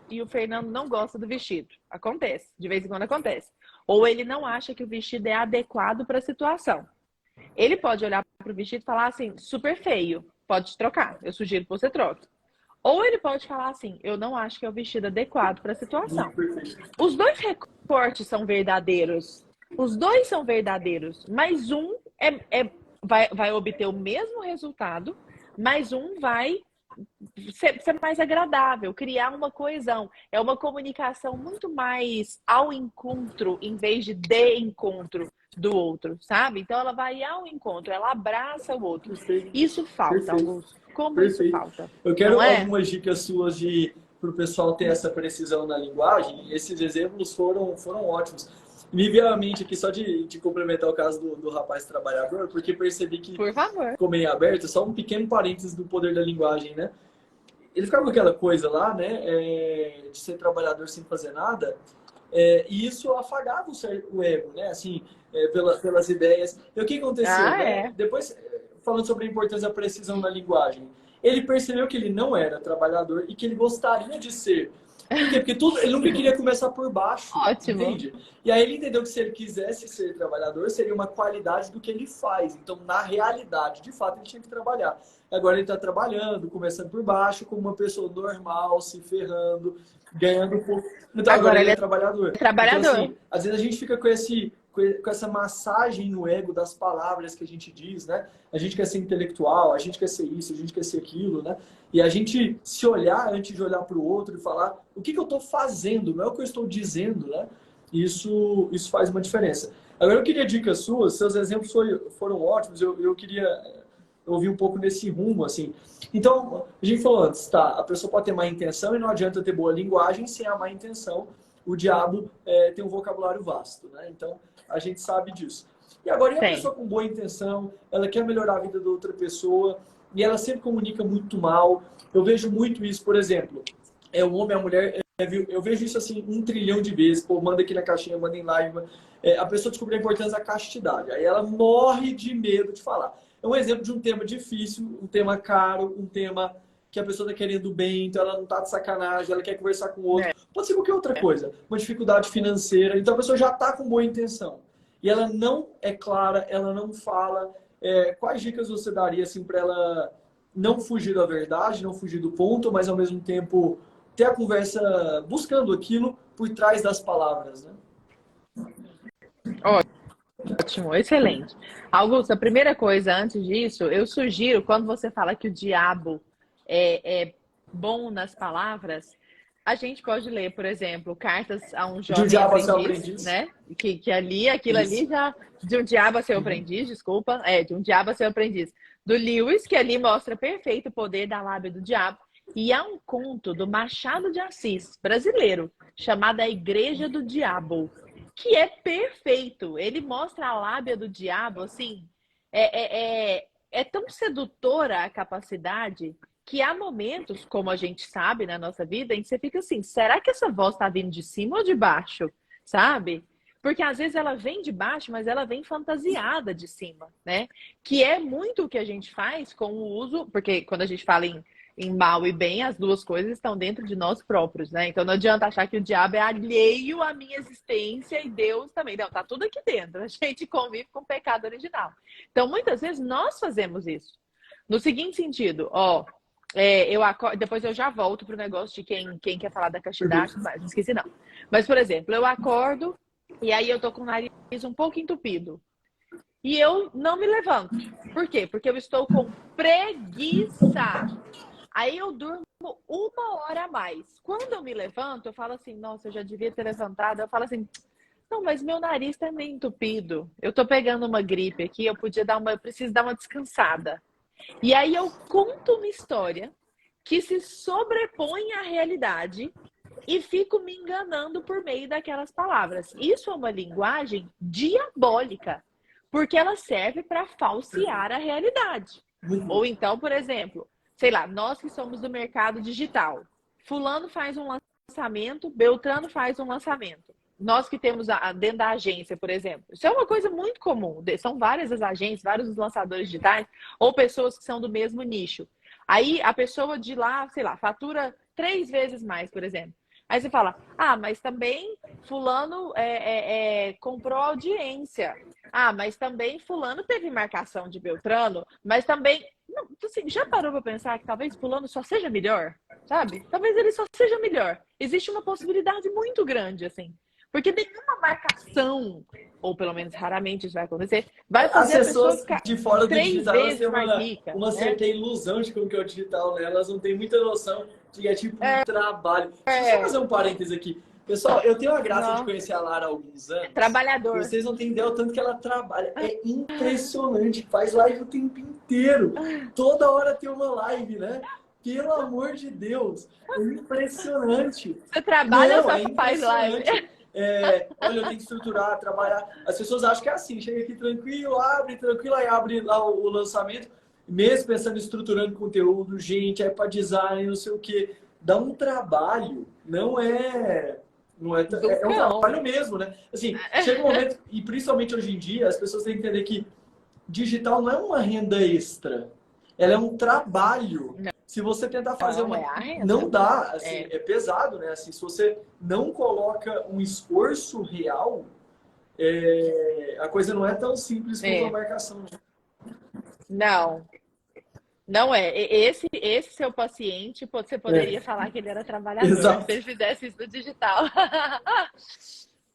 e o Fernando não gosta do vestido. Acontece, de vez em quando acontece. Ou ele não acha que o vestido é adequado para a situação. Ele pode olhar para o vestido e falar assim, super feio, pode trocar, eu sugiro que você troque. Ou ele pode falar assim, eu não acho que é o vestido adequado para a situação. Muito perfeito. Os dois recortes são verdadeiros. Os dois são verdadeiros, mas um vai obter o mesmo resultado, mas um vai ser mais agradável, criar uma coesão. É uma comunicação muito mais ao encontro, em vez de encontro do outro, sabe? Então ela vai ao encontro, ela abraça o outro. Perfeito. Isso falta, Perfeito. Augusto. Como isso Perfeito. falta? Eu Não quero é? algumas dicas suas de para o pessoal ter essa precisão na linguagem. Esses exemplos foram ótimos. Me veio à mente aqui só de complementar o caso do rapaz trabalhador, porque percebi que Por favor. ficou meio aberto, só um pequeno parênteses do poder da linguagem, né? Ele ficava com aquela coisa lá, né, de ser trabalhador sem fazer nada, e isso afagava o ego, né, assim, pelas ideias. E o que aconteceu, Ah, né? é. Depois, falando sobre a importância da precisão na linguagem, ele percebeu que ele não era trabalhador e que ele gostaria de ser. Por quê? Porque ele nunca queria começar por baixo, Ótimo. entende? E aí ele entendeu que se ele quisesse ser trabalhador, seria uma qualidade do que ele faz. Então, na realidade, de fato, ele tinha que trabalhar. Agora ele está trabalhando, começando por baixo, como uma pessoa normal, se ferrando, ganhando um pouco. Então, agora Agora ele ele é é trabalhador. Então, trabalhador. assim, às vezes a gente fica com essa massagem no ego das palavras que a gente diz, né? A gente quer ser intelectual, a gente quer ser isso, a gente quer ser aquilo, né? E a gente se olhar antes de olhar para o outro e falar o que eu estou fazendo, não é o que eu estou dizendo, né? Isso faz uma diferença. Agora eu queria dicas suas, seus exemplos foram ótimos, eu queria ouvir um pouco nesse rumo, assim. Então, a gente falou antes, tá, a pessoa pode ter má intenção e não adianta ter boa linguagem sem a má intenção. O diabo tem um vocabulário vasto, né? Então, a gente sabe disso. E agora, e a Tem. pessoa com boa intenção, ela quer melhorar a vida da outra pessoa e ela sempre comunica muito mal. Eu vejo muito isso, por exemplo, o homem e a mulher, eu vejo isso assim 1 trilhão de vezes, pô, manda aqui na caixinha, manda em live, a pessoa descobriu a importância da castidade, aí ela morre de medo de falar. É um exemplo de um tema difícil, um tema caro, um tema que a pessoa está querendo bem, então ela não está de sacanagem, ela quer conversar com o outro. É. Pode ser qualquer outra coisa, uma dificuldade financeira, então a pessoa já está com boa intenção. e ela não é clara, ela não fala, quais dicas você daria assim, para ela não fugir da verdade, não fugir do ponto, mas ao mesmo tempo ter a conversa buscando aquilo por trás das palavras, né? Ótimo, excelente. Augusto, a primeira coisa antes disso, eu sugiro, quando você fala que o diabo é bom nas palavras, a gente pode ler, por exemplo, Cartas a um De um Jovem diabo a seu Aprendiz, aprendiz. né? Que ali, aquilo ali Isso. já. De um diabo a seu aprendiz, desculpa. De um diabo a seu aprendiz. Do Lewis, que ali mostra perfeito o poder da lábia do diabo. E há um conto do Machado de Assis, brasileiro, chamado A Igreja do Diabo, que é perfeito. Ele mostra a lábia do diabo, assim, é tão sedutora a capacidade que há momentos, como a gente sabe na nossa vida, em que você fica assim, será que essa voz está vindo de cima ou de baixo? Sabe? Porque às vezes ela vem de baixo, mas ela vem fantasiada de cima, né? Que é muito o que a gente faz com o uso, porque quando a gente fala em mal e bem, as duas coisas estão dentro de nós próprios, né? Então não adianta achar que o diabo é alheio à minha existência e Deus também. Não, tá tudo aqui dentro. A gente convive com o pecado original. Então muitas vezes nós fazemos isso. No seguinte sentido, eu acordo, depois eu já volto pro negócio de quem quer falar da castidade, mas não esqueci não. Mas, por exemplo, eu acordo e aí eu tô com o nariz um pouco entupido. E eu não me levanto. Por quê? Porque eu estou com preguiça. Aí eu durmo 1 hora a mais. Quando eu me levanto, eu falo assim, nossa, eu já devia ter levantado. Eu falo assim, não, mas meu nariz tá meio entupido. Eu tô pegando uma gripe aqui, eu preciso dar uma descansada. E aí eu conto uma história que se sobrepõe à realidade e fico me enganando por meio daquelas palavras. Isso é uma linguagem diabólica, porque ela serve para falsear a realidade. Ou então, por exemplo, sei lá, nós que somos do mercado digital, fulano faz um lançamento, Beltrano faz um lançamento. Nós que temos dentro da agência, por exemplo, isso é uma coisa muito comum. São várias as agências, vários os lançadores digitais, ou pessoas que são do mesmo nicho. Aí a pessoa de lá, sei lá, fatura 3 vezes mais, por exemplo. Aí você fala, mas também fulano comprou audiência. Mas também fulano teve marcação de Beltrano, mas também... Não, assim, já parou para pensar que talvez fulano só seja melhor? Sabe? Talvez ele só seja melhor. Existe uma possibilidade muito grande, assim. Porque nenhuma marcação, ou pelo menos raramente isso vai acontecer, vai fazer As a pessoa pessoas ficar de fora do 3 digital, elas têm vezes mais rica, uma né? certa ilusão de como que é o digital, né? Elas não têm muita noção de que é tipo um trabalho. Deixa eu só fazer um parênteses aqui. Pessoal, eu tenho a graça de conhecer a Lara há alguns anos. Trabalhador. E vocês não têm ideia o tanto que ela trabalha. É impressionante. Faz live o tempo inteiro. Toda hora tem uma live, né? Pelo amor de Deus. É impressionante. Você trabalha ou Não, só faz live? Olha, eu tenho que estruturar, trabalhar. As pessoas acham que é assim, chega aqui tranquilo, tranquilo, aí abre lá o lançamento, mesmo pensando em estruturando conteúdo, gente, aí para design, não sei o quê. Dá um trabalho, é um trabalho mesmo, né? Assim, chega um momento, e principalmente hoje em dia, as pessoas têm que entender que digital não é uma renda extra, ela é um trabalho. Se você tentar fazer não dá, assim, é pesado, né? Assim, se você não coloca um esforço real, a coisa não é tão simples como uma marcação. Né? Não é. Esse seu paciente, você poderia falar que ele era trabalhador, Exato. se ele fizesse isso no digital.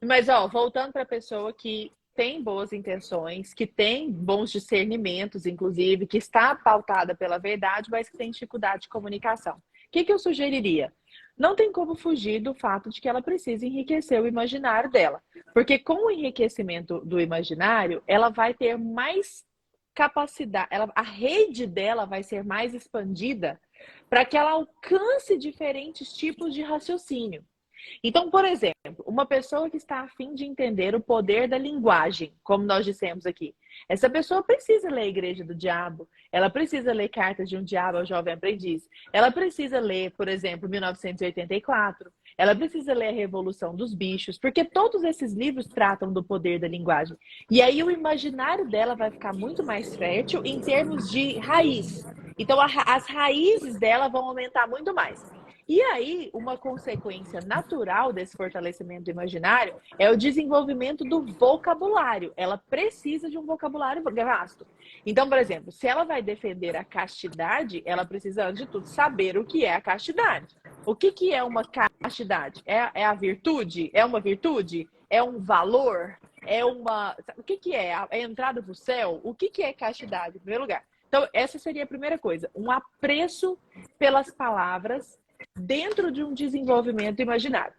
Mas, voltando para a pessoa que tem boas intenções, que tem bons discernimentos, inclusive, que está pautada pela verdade, mas que tem dificuldade de comunicação. O que eu sugeriria? Não tem como fugir do fato de que ela precisa enriquecer o imaginário dela. Porque com o enriquecimento do imaginário, ela vai ter mais capacidade, a rede dela vai ser mais expandida para que ela alcance diferentes tipos de raciocínio. Então, por exemplo, uma pessoa que está a fim de entender o poder da linguagem, como nós dissemos aqui, essa pessoa precisa ler a Igreja do Diabo, ela precisa ler Cartas de um Diabo ao Jovem Aprendiz, ela precisa ler, por exemplo, 1984, ela precisa ler a Revolução dos Bichos, porque todos esses livros tratam do poder da linguagem. E aí o imaginário dela vai ficar muito mais fértil em termos de raiz. Então, as raízes dela vão aumentar muito mais. E aí, uma consequência natural desse fortalecimento do imaginário é o desenvolvimento do vocabulário. Ela precisa de um vocabulário vasto. Então, por exemplo, se ela vai defender a castidade, ela precisa, antes de tudo, saber o que é a castidade. O que é uma castidade? É a virtude? É uma virtude? É um valor? É uma... O que é? É a entrada para o céu? O que é castidade, em primeiro lugar? Então, essa seria a primeira coisa. Um apreço pelas palavras dentro de um desenvolvimento imaginário.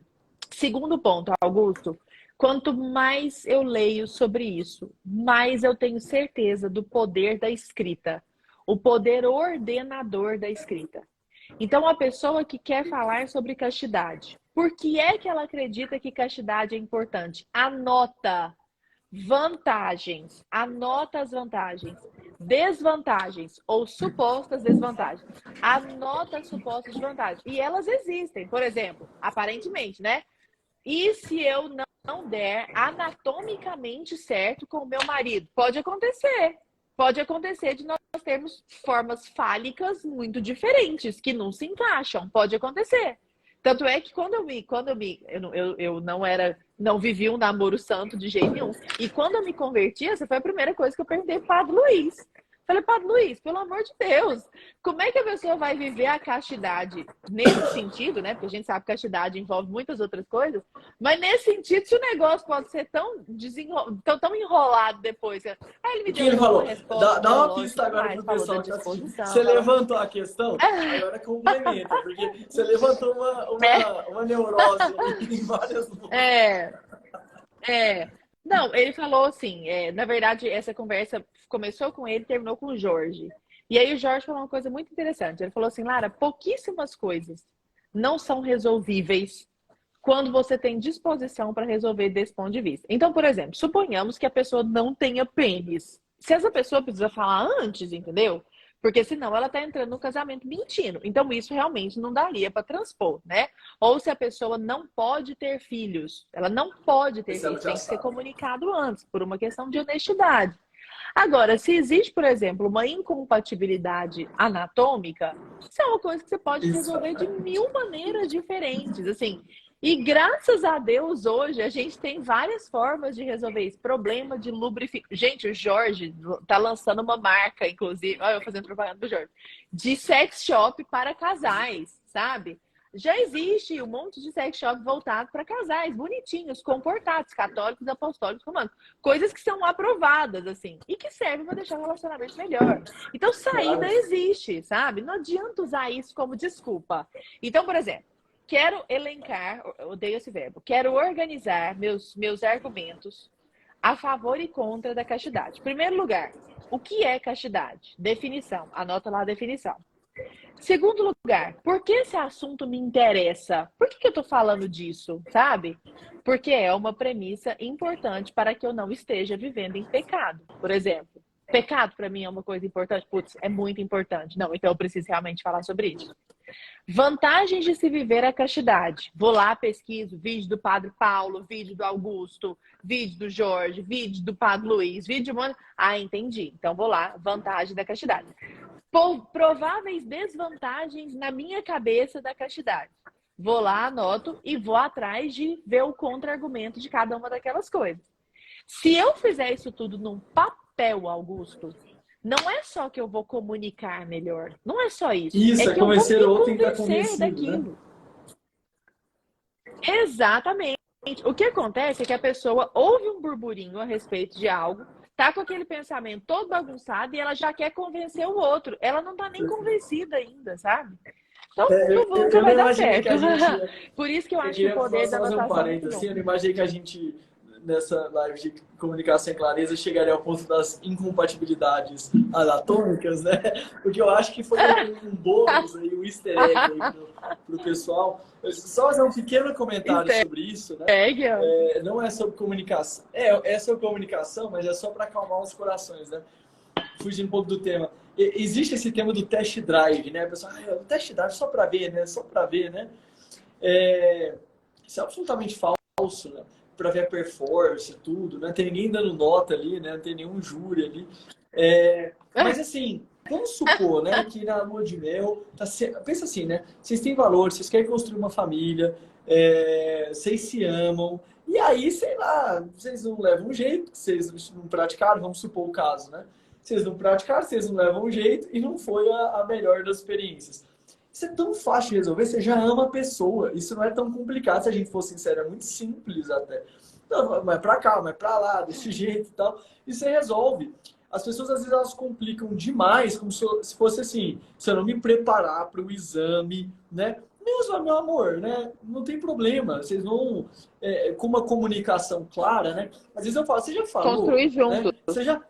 Segundo ponto, Augusto, quanto mais eu leio sobre isso, mais eu tenho certeza do poder da escrita, o poder ordenador da escrita. Então, a pessoa que quer falar sobre castidade, por que é que ela acredita que castidade é importante? Anota vantagens, anota as vantagens, desvantagens ou supostas desvantagens. Anota as supostas desvantagens. E elas existem, por exemplo, aparentemente, né? E se eu não der anatomicamente certo com o meu marido? Pode acontecer. Pode acontecer de nós termos formas fálicas muito diferentes, que não se encaixam. Pode acontecer. Tanto é que eu não vivi um namoro santo de jeito nenhum. E quando eu me converti, essa foi a primeira coisa que eu perguntei pro Padre Luiz. Falei, Padre Luiz, pelo amor de Deus, como é que a pessoa vai viver a castidade nesse sentido, né? Porque a gente sabe que a castidade envolve muitas outras coisas, mas nesse sentido, se o negócio pode ser tão enrolado depois. Aí ele me O que deu ele falou? uma resposta Dá uma teológica, pista agora mas pro falou da pessoal que tá assistindo. disposição. Você levantou a questão, agora complementa, porque você levantou uma neurose em várias... É, é. Não, ele falou assim, na verdade, essa conversa começou com ele e terminou com o Jorge. E aí o Jorge falou uma coisa muito interessante. Ele falou assim, Lara, pouquíssimas coisas não são resolvíveis quando você tem disposição para resolver desse ponto de vista. Então, por exemplo, suponhamos que a pessoa não tenha pênis. Se essa pessoa precisa falar antes, entendeu? Porque senão ela está entrando no casamento mentindo. Então, isso realmente não daria para transpor, né? Ou se a pessoa não pode ter filhos. Ela não pode ter filhos. Tem que ser comunicado antes, por uma questão de honestidade. Agora, se existe, por exemplo, uma incompatibilidade anatômica, isso é uma coisa que você pode resolver de mil maneiras diferentes, assim. E graças a Deus, hoje, a gente tem várias formas de resolver esse problema de lubrificação. Gente, o Jorge tá lançando uma marca, inclusive, olha eu fazendo propaganda do Jorge, de sex shop para casais, sabe? Já existe um monte de sex shop voltado para casais, bonitinhos, comportados, católicos, apostólicos, romanos. Coisas que são aprovadas, assim, e que servem para deixar o relacionamento melhor. Então, saída existe, sabe? Não adianta usar isso como desculpa. Então, por exemplo, quero elencar, odeio esse verbo, quero organizar meus argumentos a favor e contra da castidade. Em primeiro lugar, o que é castidade? Definição. Anota lá a definição. Segundo lugar, por que esse assunto me interessa? Por que eu estou falando disso, sabe? Porque é uma premissa importante para que eu não esteja vivendo em pecado. Por exemplo, pecado para mim é uma coisa importante? Putz, é muito importante. Não, então eu preciso realmente falar sobre isso. Vantagens de se viver a castidade. Vou lá, pesquiso, vídeo do Padre Paulo, vídeo do Augusto, vídeo do Jorge, vídeo do Padre Luiz, vídeo de... Ah, entendi. Então vou lá, vantagem da castidade. Prováveis desvantagens na minha cabeça da castidade. Vou lá, anoto e vou atrás de ver o contra-argumento de cada uma daquelas coisas. Se eu fizer isso tudo num papel, Augusto, não é só que eu vou comunicar melhor. Não é só isso. Isso, é que eu vou me convencer convencer daquilo. Né? Exatamente. O que acontece é que a pessoa ouve um burburinho a respeito de algo, tá com aquele pensamento todo bagunçado e ela já quer convencer o outro. Ela não tá nem convencida ainda, sabe? Então, nunca vai dar certo. Por isso que eu acho que o poder da anotação é muito bom. Eu não imaginei que a gente, nessa live de comunicação em clareza, chegaria ao ponto das incompatibilidades anatômicas, né? Porque eu acho que foi um bônus aí, um easter egg aí pro pessoal. Só fazer um pequeno comentário sobre isso, né? Não é sobre comunicação. É sobre comunicação, mas é só para acalmar os corações, né? Fugindo um pouco do tema. Existe esse tema do test drive, né? Pessoal, o test drive só para ver, né? Só para ver, né? Isso é absolutamente falso, né? Para ver a performance, tudo, né? Não tem ninguém dando nota ali, né? Não tem nenhum júri ali. Mas assim, Vamos supor, né, que na lua de mel, pensa assim, né? Vocês têm valor, vocês querem construir uma família, vocês se amam, e aí, sei lá, vocês não levam um jeito, vocês não praticaram, vamos supor o caso, né? Vocês não praticaram, vocês não levam um jeito, e não foi a melhor das experiências. Isso é tão fácil de resolver, você já ama a pessoa, isso não é tão complicado, se a gente for sincero, é muito simples até. Não, mas pra cá, mas pra lá, desse jeito e tal, e você resolve. As pessoas, às vezes, elas complicam demais, como se fosse assim, se eu não me preparar para o exame, né? Mesmo, meu amor, né? Não tem problema. Vocês vão, com uma comunicação clara, né? Às vezes eu falo, você já falou, Construir né? juntos. Você já,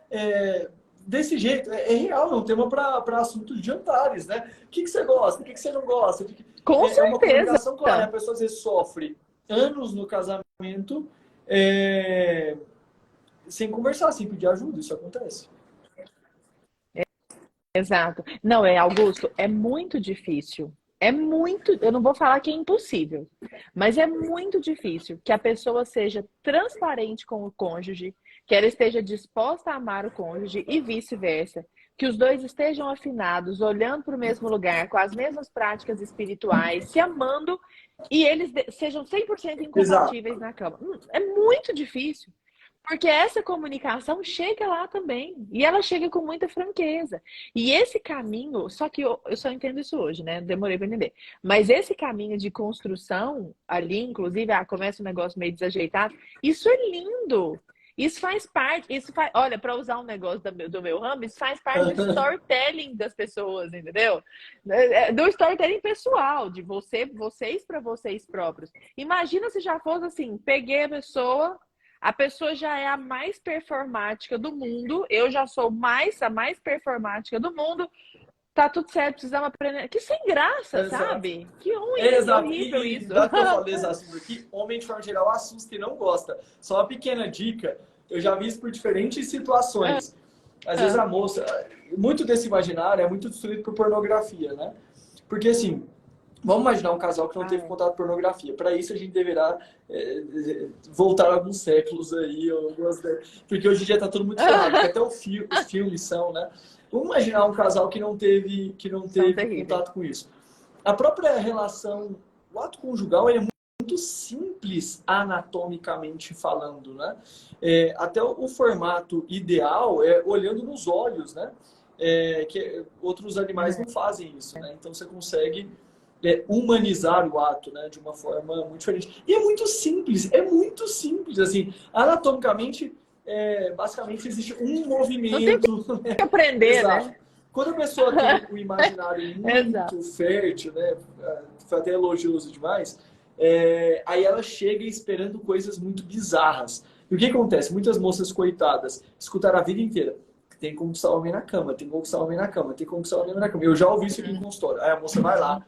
desse jeito, é real, é um tema para assuntos de jantares, né? O que você gosta, o que você não gosta? Com É uma certeza. comunicação clara. A pessoa, às vezes, sofre anos no casamento, é, sem conversar, sem pedir ajuda. Isso acontece. Exato. Não, Augusto, é muito difícil. É muito, eu não vou falar que é impossível, mas é muito difícil que a pessoa seja transparente com o cônjuge, que ela esteja disposta a amar o cônjuge e vice-versa, que os dois estejam afinados, olhando para o mesmo lugar, com as mesmas práticas espirituais, se amando e eles sejam 100% Exato. incompatíveis na cama. É muito difícil. Porque essa comunicação chega lá também. E ela chega com muita franqueza. E esse caminho, só que eu só entendo isso hoje, né? Demorei para entender. Mas esse caminho de construção ali, inclusive, começa um negócio meio desajeitado. Isso é lindo. Isso faz parte, olha, para usar um negócio do meu ramo, isso faz parte do storytelling das pessoas, entendeu? Do storytelling pessoal, de vocês para vocês próprios. Imagina se já fosse assim, peguei a pessoa já é a mais performática do mundo, eu já sou a mais performática do mundo, tá tudo certo, precisamos aprender. Que sem graça, Exato. sabe? Que ruim, que Exato. horrível isso. Dado que eu falei esse assunto aqui, homem de forma geral assusta e não gosta. Só uma pequena dica, eu já vi isso por diferentes situações. Às vezes a moça, muito desse imaginário é muito destruído por pornografia, né? Porque assim, vamos imaginar um casal que não teve contato com pornografia. Para isso, a gente deverá voltar alguns séculos aí, porque hoje em dia está tudo muito ferrado, porque até os filmes são, né? Vamos imaginar um casal que não teve contato com isso. A própria relação, o ato conjugal é muito simples anatomicamente falando, né? Até o formato ideal é olhando nos olhos, né? Que outros animais não fazem isso, né? Então você consegue humanizar o ato, né, de uma forma muito diferente. E é muito simples, assim, anatomicamente, basicamente existe um movimento. Não tem que aprender, Exato. né? Quando a pessoa tem o imaginário muito fértil, né, foi até elogioso demais, aí ela chega esperando coisas muito bizarras. E o que acontece? Muitas moças coitadas escutaram a vida inteira. Tem que conquistar o homem na cama, tem que conquistar o homem na cama, tem que conquistar o homem na cama. Eu já ouvi isso aqui em consultório. Aí a moça vai lá,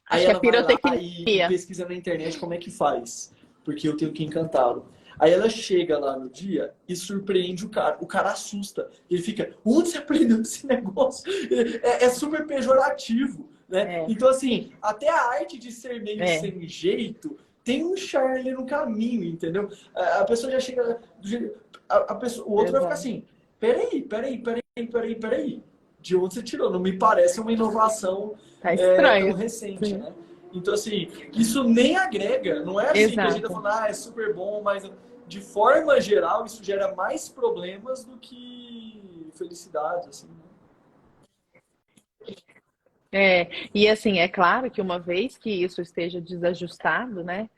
aí ela vai lá e pesquisa na internet como é que faz, porque eu tenho que encantá-lo. Aí ela chega lá no dia e surpreende o cara. O cara assusta. Ele fica, onde você aprendeu esse negócio? É super pejorativo, né? Então, assim, até a arte de ser meio sem jeito tem um charme no caminho, entendeu? A pessoa já chega do jeito... o outro vai ficar assim, peraí. De onde você tirou? Não me parece uma inovação tão recente, né? Então, assim, isso nem agrega. Não é assim que a gente tá falando, é super bom, mas de forma geral isso gera mais problemas do que felicidade, assim, né? E assim, é claro que uma vez que isso esteja desajustado, né?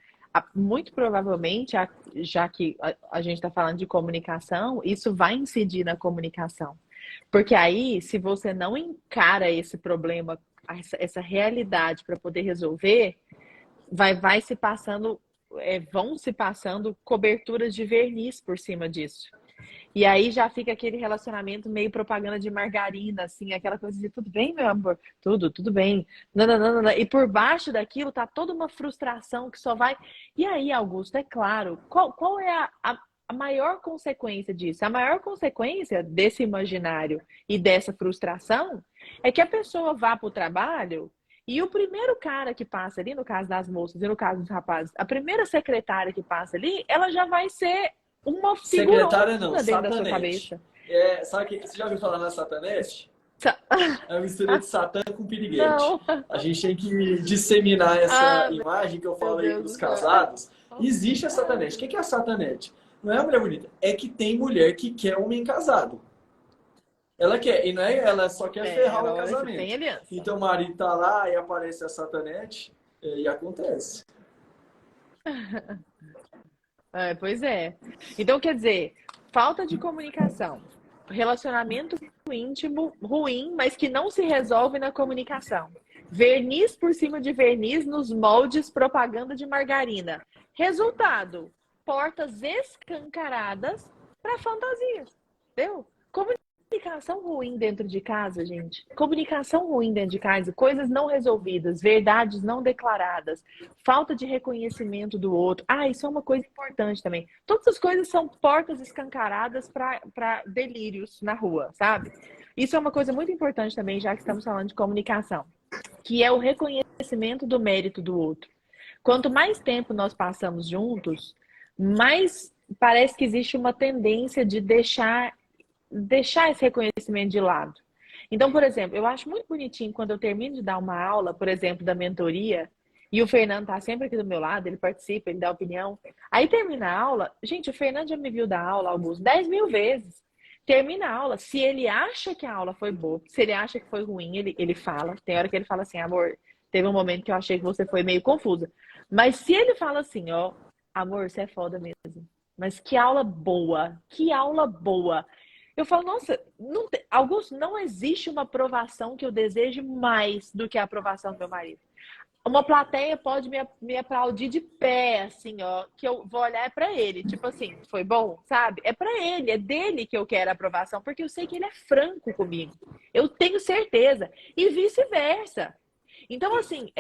Muito provavelmente, já que a gente está falando de comunicação, isso vai incidir na comunicação. Porque aí, se você não encara esse problema, essa realidade para poder resolver, vai se passando, vão se passando coberturas de verniz por cima disso. E aí já fica aquele relacionamento meio propaganda de margarina, assim, aquela coisa de tudo bem, meu amor? Tudo bem. Não. E por baixo daquilo tá toda uma frustração que só vai... E aí, Augusto, é claro, qual é a maior consequência disso? A maior consequência desse imaginário e dessa frustração é que a pessoa vá para o trabalho e o primeiro cara que passa ali, no caso das moças e no caso dos rapazes, a primeira secretária que passa ali, ela já vai ser uma Secretária não, figurona dentro da sua satanete. cabeça. Sabe que você já ouviu falar na satanete? Sa- É a mistura de Satã com piriguete. Não. A gente tem que disseminar essa Ah, imagem que eu meu falo aí para Deus os do céu. casados. Existe a satanete. O que é a satanete? Não é a mulher bonita. É que tem mulher que quer homem casado. Ela quer. E não é ela só quer ferrar Ela o olha se tem casamento. aliança. Então o marido tá lá e aparece a satanete e acontece. Pois é. Então, quer dizer, falta de comunicação. Relacionamento íntimo ruim, mas que não se resolve na comunicação. Verniz por cima de verniz nos moldes propaganda de margarina. Resultado: portas escancaradas para fantasias. Entendeu? Comunicação ruim dentro de casa, gente. Comunicação ruim dentro de casa, coisas não resolvidas, verdades não declaradas, falta de reconhecimento do outro. Isso é uma coisa importante também. Todas as coisas são portas escancaradas para delírios na rua, sabe? Isso é uma coisa muito importante também, já que estamos falando de comunicação, que é o reconhecimento do mérito do outro. Quanto mais tempo nós passamos juntos, mais parece que existe uma tendência de deixar esse reconhecimento de lado. Então, por exemplo, eu acho muito bonitinho quando eu termino de dar uma aula, por exemplo, da mentoria, e o Fernando tá sempre aqui do meu lado, ele participa, ele dá opinião. Aí termina a aula, gente, o Fernando já me viu dar aula, Augusto, 10 mil vezes. Termina a aula, se ele acha que a aula foi boa, se ele acha que foi ruim, ele fala. Tem hora que ele fala assim, amor, teve um momento que eu achei que você foi meio confusa. Mas se ele fala assim, ó, amor, você é foda mesmo. Mas que aula boa, que aula boa. Eu falo, nossa, Augusto, não existe uma aprovação que eu deseje mais do que a aprovação do meu marido. Uma plateia pode me aplaudir de pé, assim, ó, que eu vou olhar para ele, tipo assim, foi bom, sabe? É para ele, é dele que eu quero a aprovação, porque eu sei que ele é franco comigo. Eu tenho certeza. E vice-versa. Então, assim,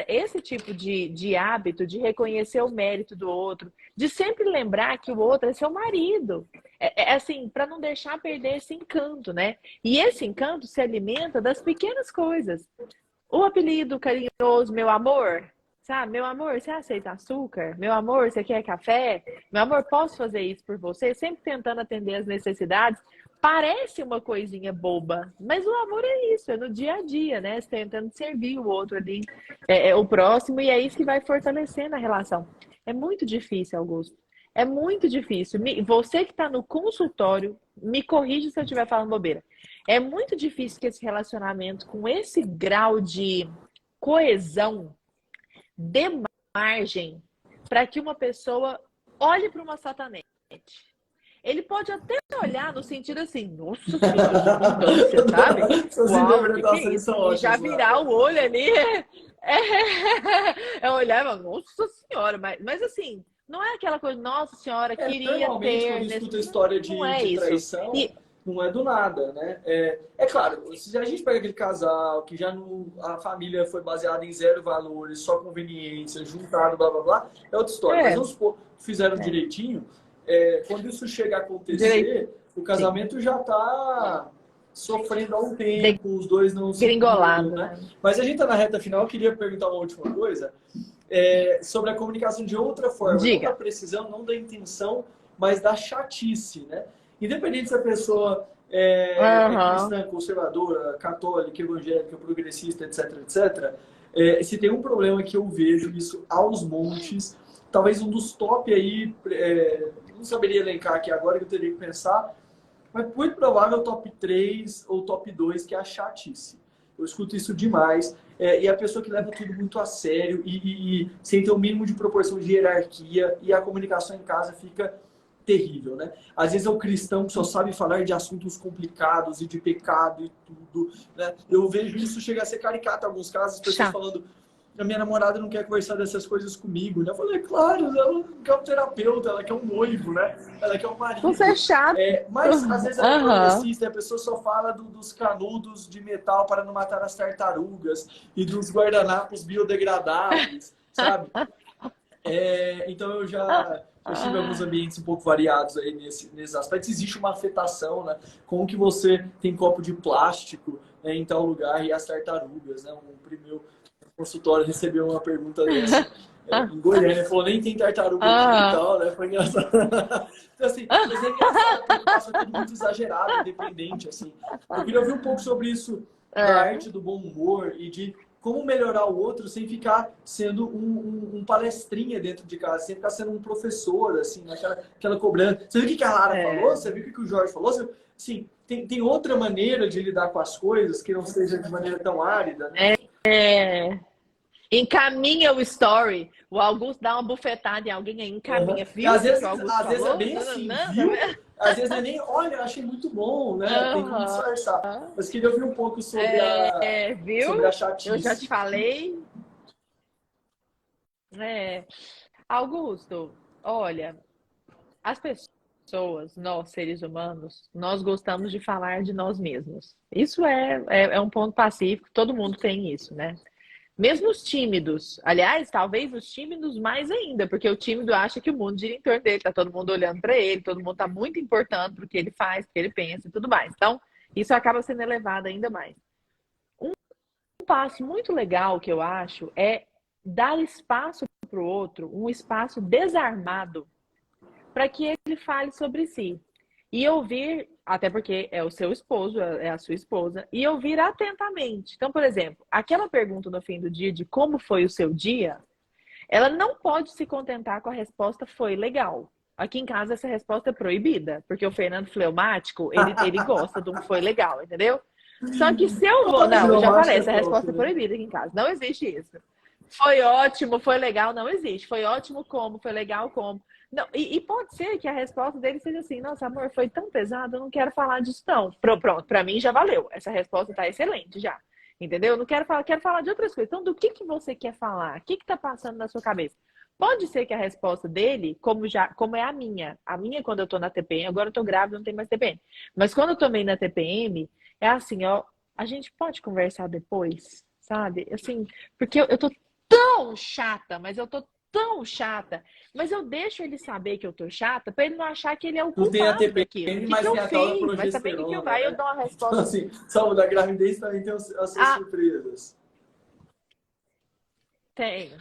esse tipo de hábito de reconhecer o mérito do outro, de sempre lembrar que o outro é seu marido, assim, para não deixar perder esse encanto, né? E esse encanto se alimenta das pequenas coisas. O apelido carinhoso, meu amor, sabe? Meu amor, você aceita açúcar? Meu amor, você quer café? Meu amor, posso fazer isso por você? Sempre tentando atender as necessidades. Parece uma coisinha boba, mas o amor é isso, é no dia a dia, né? Você tentando servir o outro ali, o próximo, e é isso que vai fortalecendo a relação. É muito difícil, Augusto. É muito difícil. Você que está no consultório, me corrige se eu estiver falando bobeira. É muito difícil que esse relacionamento, com esse grau de coesão, dê margem para que uma pessoa olhe para uma satanete. Ele pode até olhar no sentido assim, nossa senhora, que abundância, sabe? Suas Uau, o que é interpretações isso? são E já ótimas, virar Laura. o olho ali é olhar e falar, nossa senhora, mas assim, não é aquela coisa, nossa senhora, queria Normalmente, quando ter eu nesse. escuto a história Não é de isso. traição, E não é do nada, né? É claro, se a gente pega aquele casal que já não, a família foi baseada em zero valores, só conveniência, juntado, blá blá blá, é outra história. Mas é, vamos supor que fizeram é, direitinho, quando isso chega a direitinho, acontecer, o casamento já está sofrendo há um tempo, os dois não se cuidam, degringolado, né? né? Mas a gente está na reta final, eu queria perguntar uma última coisa sobre a comunicação de outra forma, não da Diga. precisão, não da intenção, mas da chatice, né? Independente se a pessoa é Aham. cristã, conservadora, católica, evangélica, progressista, etc, etc, se tem um problema que eu vejo isso aos montes, talvez um dos top aí, não saberia elencar aqui agora, que eu teria que pensar, mas muito provável top 3 ou top 2 que é a chatice. Eu escuto isso demais. E a pessoa que leva tudo muito a sério e sem ter o mínimo de proporção de hierarquia, e a comunicação em casa fica terrível, né? Às vezes é o cristão que só sabe falar de assuntos complicados e de pecado e tudo, né? Eu vejo isso chegar a ser caricato em alguns casos, as pessoas Chá. falando: a minha namorada não quer conversar dessas coisas comigo, né? Eu falei, claro, ela não quer um terapeuta, ela quer um noivo, né? Ela quer um Você é marido. chato. Mas às vezes ela é Aham. progressista e a pessoa só fala dos canudos de metal para não matar as tartarugas e dos guardanapos biodegradáveis, sabe? Então eu já estive em alguns ambientes um pouco variados aí nesses aspectos. Existe uma afetação, né? Como que você tem copo de plástico, né, em tal lugar e as tartarugas, né? Um primeiro consultório recebeu uma pergunta dessa. em Goiânia, falou, nem tem tartaruga aqui e tal, né? Foi engraçado. Então, assim, mas é engraçado porque passa tudo muito exagerado, independente, assim. Eu queria ouvir um pouco sobre isso, da arte do bom humor e de como melhorar o outro sem ficar sendo um palestrinha dentro de casa, sem ficar sendo um professor, assim, aquela cobrança. Você viu o que a Lara falou? Você viu o que o Jorge falou? Você, assim, tem outra maneira de lidar com as coisas que não seja de maneira tão árida, né? Encaminha o story. O Augusto dá uma bufetada em alguém aí, encaminha. Viu Às o que vezes, o Augusto às vezes é falou? bem assim, viu? Às vezes não é nem, olha, eu achei muito bom, né? Tem como disfarçar. Mas queria ouvir um pouco sobre sobre a Viu? Eu já te chatice. falei. Augusto, olha, as pessoas, nós seres humanos, nós gostamos de falar de nós mesmos. Isso é um ponto pacífico, todo mundo tem isso, né? Mesmo os tímidos, aliás, talvez os tímidos mais ainda, porque o tímido acha que o mundo gira em torno dele, tá todo mundo olhando para ele, todo mundo tá muito importando pro que ele faz, pro que ele pensa e tudo mais. Então, isso acaba sendo elevado ainda mais. Um passo muito legal que eu acho é dar espaço para o outro, um espaço desarmado, para que ele fale sobre si. E ouvir, até porque é o seu esposo, é a sua esposa, e ouvir atentamente. Então, por exemplo, aquela pergunta no fim do dia de como foi o seu dia, ela não pode se contentar com a resposta foi legal. Aqui em casa essa resposta é proibida, porque o Fernando Fleumático, ele gosta do foi legal, entendeu? Só que se eu vou... Não, eu já falei, essa resposta é proibida aqui em casa. Não existe isso. Foi ótimo, foi legal, não existe. Foi ótimo como, foi legal como. Não, e pode ser que a resposta dele seja assim, nossa, amor, foi tão pesado, eu não quero falar disso não. Pronto, pra mim já valeu. Essa resposta tá excelente já. Entendeu? Eu não quero falar, quero falar de outras coisas. Então, do que você quer falar? O que tá passando na sua cabeça? Pode ser que a resposta dele, como é a minha quando eu tô na TPM, agora eu tô grávida, não tem mais TPM. Mas quando eu tomei na TPM, é assim, ó, a gente pode conversar depois, sabe? Assim, porque eu tô tão chata, mas eu tô tão chata, mas eu deixo ele saber que eu tô chata pra ele não achar que ele é o Não tem a culpado daquilo. O TPM, que que mas eu tem a tal da fiz? Mas também o que eu progesterona, vai, eu né? dou uma Então, resposta. assim, saúde da gravidez também tem as suas Ah, surpresas. tem.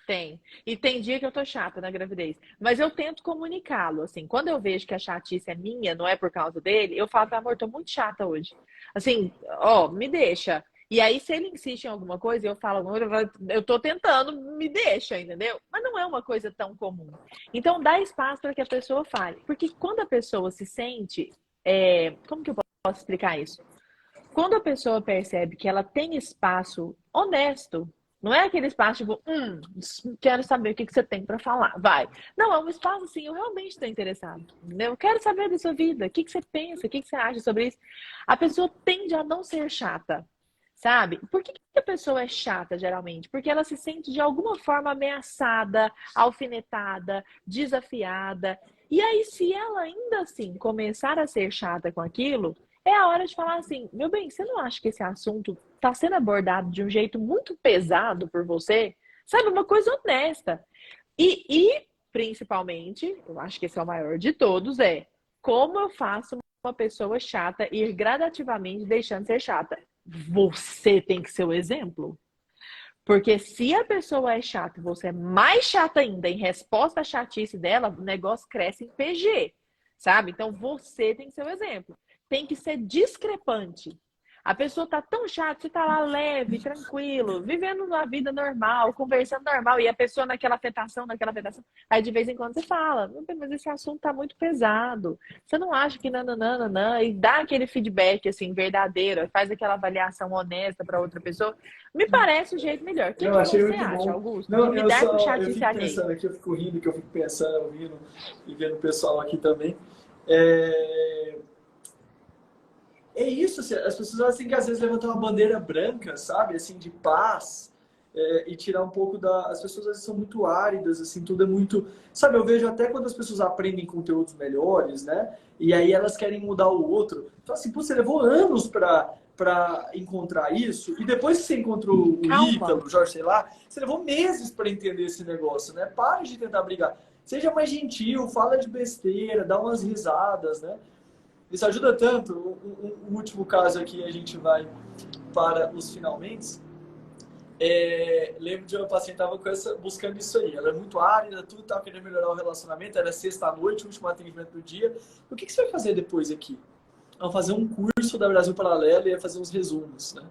Tem. E tem dia que eu tô chata na gravidez. Mas eu tento comunicá-lo, assim. Quando eu vejo que a chatice é minha, não é por causa dele, eu falo, amor, tô muito chata hoje. Assim, ó, me deixa. E aí, se ele insiste em alguma coisa, eu falo, amor, eu tô tentando, me deixa, entendeu? Mas não é uma coisa tão comum. Então, dá espaço para que a pessoa fale. Porque quando a pessoa se sente. Como que eu posso explicar isso? Quando a pessoa percebe que ela tem espaço honesto, não é aquele espaço tipo, quero saber o que você tem para falar, vai. Não, é um espaço assim, eu realmente estou interessado, entendeu? Eu quero saber da sua vida, o que você pensa, o que você acha sobre isso. A pessoa tende a não ser chata, sabe? Por que a pessoa é chata, geralmente? Porque ela se sente de alguma forma ameaçada, alfinetada, desafiada. E aí, se ela ainda assim começar a ser chata com aquilo, é a hora de falar assim, meu bem, você não acha que esse assunto está sendo abordado de um jeito muito pesado por você? Sabe, uma coisa honesta. Principalmente, eu acho que esse é o maior de todos, é como eu faço uma pessoa chata ir gradativamente deixando de ser chata. Você tem que ser o exemplo. Porque se a pessoa é chata e você é mais chata ainda em resposta à chatice dela, o negócio cresce em PG, sabe? Então você tem que ser o exemplo. Tem que ser discrepante. A pessoa tá tão chata, você tá lá leve, tranquilo, vivendo uma vida normal, conversando normal, e a pessoa naquela afetação. Aí de vez em quando você fala, mas esse assunto tá muito pesado. Você não acha que nananana, e dá aquele feedback assim, verdadeiro, faz aquela avaliação honesta para outra pessoa. Me parece o jeito melhor. O que Eu que achei você muito acha, bom. Augusto, de Não, lidar com eu chatice fico alheia? pensando aqui, eu fico rindo, que eu fico pensando, ouvindo e vendo o pessoal aqui também. É, é isso, assim, as pessoas elas têm que às vezes levantar uma bandeira branca, sabe, assim, de paz, e tirar um pouco da... As pessoas às vezes são muito áridas, assim, tudo é muito... Sabe, eu vejo até quando as pessoas aprendem conteúdos melhores, né, e aí elas querem mudar o outro. Então, assim, pô, você levou anos para encontrar isso, e depois que você encontrou o Calma. Ítalo, o Jorge, sei lá, você levou meses para entender esse negócio, né? Pare de tentar brigar. Seja mais gentil, fala de besteira, dá umas risadas, né? Isso ajuda tanto. Um último caso aqui, a gente vai para os finalmente. Lembro de uma paciente que estava buscando isso aí. Ela é muito árida, tudo, estava querendo melhorar o relacionamento. Era sexta-noite, último atendimento do dia. O que você vai fazer depois aqui? Vamos fazer um curso da Brasil Paralelo e ia fazer uns resumos, né?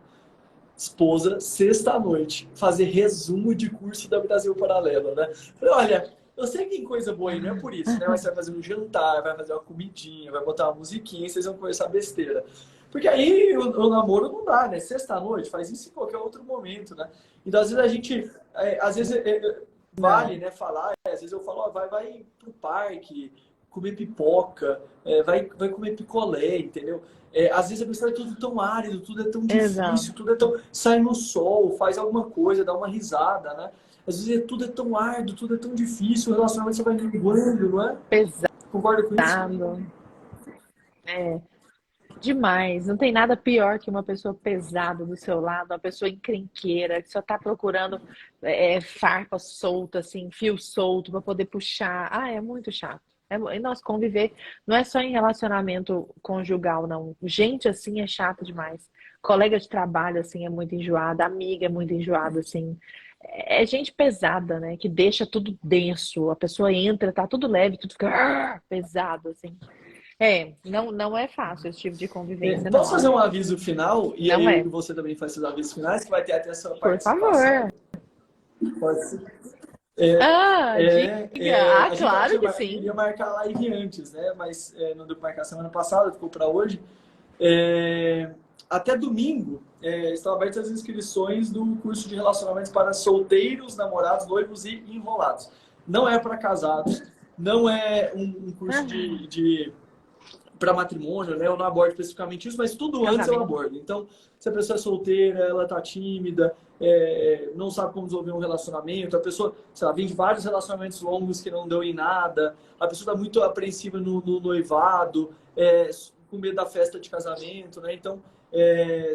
Esposa, sexta-noite, fazer resumo de curso da Brasil Paralelo, né? Falei, olha, eu sei que tem coisa boa aí, não é por isso, né? Mas você vai fazer um jantar, vai fazer uma comidinha, vai botar uma musiquinha, vocês vão conversar besteira. Porque aí o namoro não dá, né? Sexta-noite, faz isso em qualquer outro momento, né? Então, às vezes a gente, vale, né, falar, às vezes eu falo, ó, vai pro parque, comer pipoca, vai comer picolé, entendeu? Às vezes a pessoa é tudo tão árido, tudo é tão Exato. difícil, tudo é tão... Sai no sol, faz alguma coisa, dá uma risada, né? Às vezes tudo é tão árduo, tudo é tão difícil, o relacionamento você vai minguando, não é? Concorda com isso? Pesado. É. Demais. Não tem nada pior que uma pessoa pesada do seu lado, uma pessoa encrenqueira, que só tá procurando farpa solta, assim, fio solto para poder puxar. Ah, é muito chato. E nós conviver não é só em relacionamento conjugal, não. Gente assim é chato demais. Colega de trabalho, assim, é muito enjoada. Amiga é muito enjoada, assim. É gente pesada, né? Que deixa tudo denso. A pessoa entra, tá tudo leve, tudo fica pesado, assim. Não é fácil esse tipo de convivência, Posso não. fazer um aviso final? E Não aí é. você também faz seus avisos finais, que vai ter até a sua Por participação. favor. Pode ser. Ah, diga. Ah, A gente claro que queria sim. marcar a live antes, né? Mas não deu para marcar semana passada, ficou para hoje. Até domingo estão abertas as inscrições do curso de relacionamentos para solteiros, namorados, noivos e enrolados. Não é para casados, não é um curso Ah, para matrimônio, né? Eu não abordo especificamente isso, mas tudo antes eu casamento. abordo. Então, se a pessoa é solteira, ela tá tímida, não sabe como desenvolver um relacionamento, a pessoa, sei lá, vem de vários relacionamentos longos que não deu em nada, a pessoa tá muito apreensiva no noivado, com medo da festa de casamento, né? Então,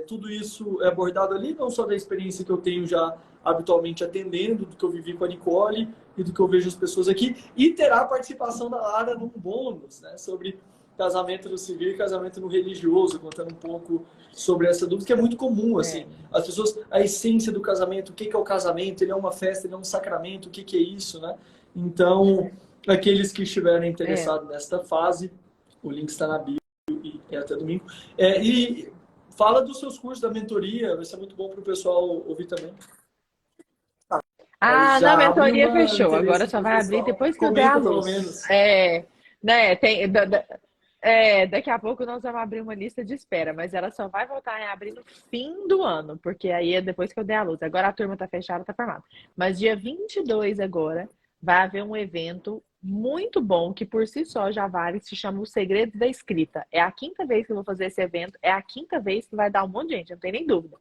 tudo isso é abordado ali, não só da experiência que eu tenho já habitualmente atendendo, do que eu vivi com a Nicole e do que eu vejo as pessoas aqui, e terá a participação da Lara num bônus, né? Sobre casamento no civil e casamento no religioso, contando um pouco sobre essa dúvida, que é muito comum, assim. É, As pessoas, a essência do casamento, o que é o casamento? Ele é uma festa, ele é um sacramento, o que é isso, né? Então, aqueles que estiverem é. interessados nesta fase, o link está na bio e é até domingo. E fala dos seus cursos da mentoria, vai ser muito bom para o pessoal ouvir também. Aí Ah, na já abre mentoria um fechou. interesse Agora do só vai abrir pessoal. depois que eu der a Comenta pelo luz. menos. Né, daqui a pouco nós vamos abrir uma lista de espera, mas ela só vai voltar a abrir no fim do ano, porque aí é depois que eu der a luz. Agora a turma tá fechada, tá formada. Mas dia 22 agora vai haver um evento muito bom que por si só já vale, se chama O Segredo da Escrita. É a quinta vez que eu vou fazer esse evento, é a quinta vez que vai dar um monte de gente, não tem nem dúvida.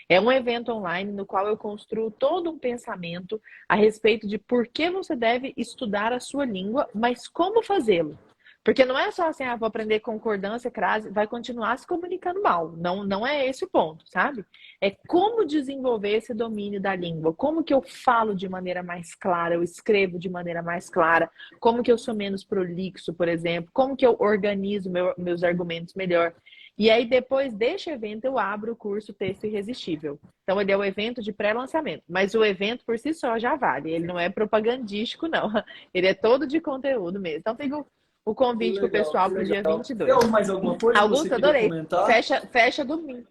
É um evento online no qual eu construo todo um pensamento a respeito de por que você deve estudar a sua língua, mas como fazê-lo. Porque não é só assim, vou aprender concordância, crase, vai continuar se comunicando mal. Não é esse o ponto, sabe? É como desenvolver esse domínio da língua, como que eu falo de maneira mais clara, eu escrevo de maneira mais clara, como que eu sou menos prolixo, por exemplo, como que eu organizo meus argumentos melhor. E aí, depois deste evento, eu abro o curso Texto Irresistível. Então, ele é o evento de pré-lançamento. Mas o evento, por si só, já vale. Ele não é propagandístico, não. Ele é todo de conteúdo mesmo. Então, tem o Que convite para o legal, que pessoal para o dia legal. vinte e Tem dois. mais alguma coisa que você Augusto, queria adorei. comentar? Fecha domingo.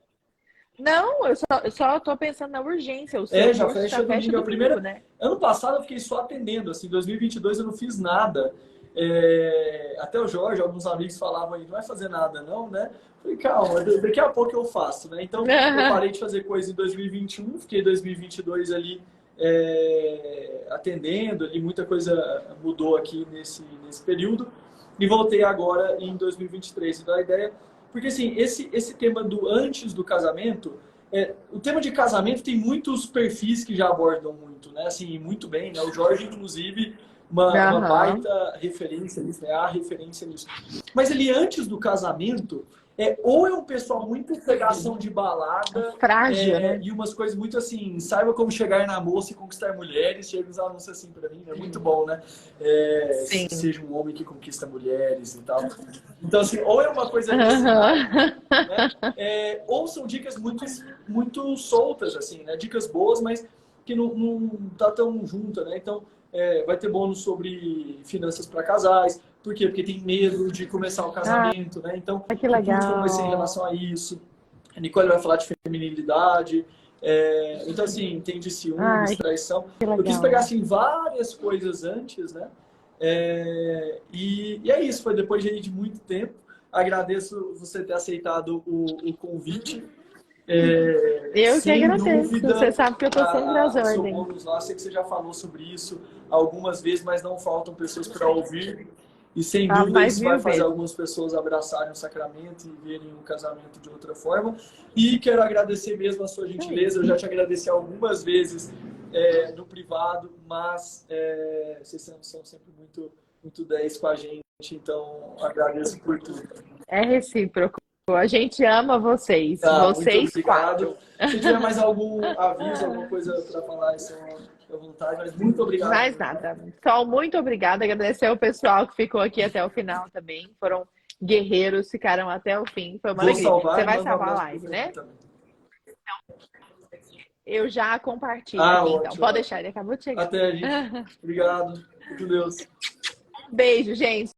Não, eu só tô pensando na urgência. O seu Já curso já fecha fecha domingo. domingo, né? Ano passado eu fiquei só atendendo, assim, 2022 eu não fiz nada. Até o Jorge, alguns amigos falavam aí, não vai fazer nada não, né? Falei, calma, daqui a pouco eu faço, né? Então, eu parei de fazer coisa em 2021, fiquei em 2022 ali atendendo, ali muita coisa mudou aqui nesse período, e voltei agora em 2023. Então, a ideia... Porque, assim, esse tema do antes do casamento... o tema de casamento tem muitos perfis que já abordam muito, né? Assim, muito bem, né? O Jorge, inclusive, uma Aham. baita referência nisso, né? A referência nisso. Mas ele, antes do casamento, Ou é um pessoal muito pegação de balada, Frágil, né? e umas coisas muito assim, saiba como chegar na moça e conquistar mulheres, chega uns anúncios assim pra mim, é muito bom, né? Sim. Seja um homem que conquista mulheres e tal. Então, assim, ou é uma coisa desse naipe, né? Ou são dicas muito soltas, assim, né? Dicas boas, mas que não tá tão junta, né? Então, vai ter bônus sobre finanças para casais. Por quê? Porque tem medo de começar o Ah, casamento, né? Então, que o curso como vai ser em legal. relação a isso. A Nicole vai falar de feminilidade. Então, assim, tem de ciúmes, Ai, traição. que Eu quis pegar, legal. assim, várias coisas antes, né? E é isso, foi depois de muito tempo. Agradeço você ter aceitado o convite. Eu que Sem agradeço. Você dúvida, sabe que eu tô sempre às o seu ordens. bônus lá, sei que você já falou sobre isso algumas vezes, mas não faltam pessoas para ouvir. E sem Falo dúvida mais isso vai mil fazer vezes. algumas pessoas abraçarem o sacramento e verem o casamento de outra forma. E quero agradecer mesmo a sua Isso aí. gentileza. Eu já te agradeci algumas vezes no privado, mas vocês são sempre muito 10 com a gente. Então, agradeço por tudo. É recíproco. A gente ama vocês. Tá, muito Vocês obrigado. quatro. Se tiver mais algum aviso, alguma coisa para falar, isso é à vontade, mas muito obrigado Mais mesmo. nada. Só muito obrigada. Agradecer ao pessoal que ficou aqui até o final também. Foram guerreiros, ficaram até o fim. Foi uma Vou alegria. Você salvar e vai mando um salvar a abraço para o live, Fernando né? também. Eu já compartilho Ah, aqui, então. ótimo, Pode deixar, ótimo. ele acabou de chegar. Até, gente. Obrigado. Fique com Deus. Beijo, gente.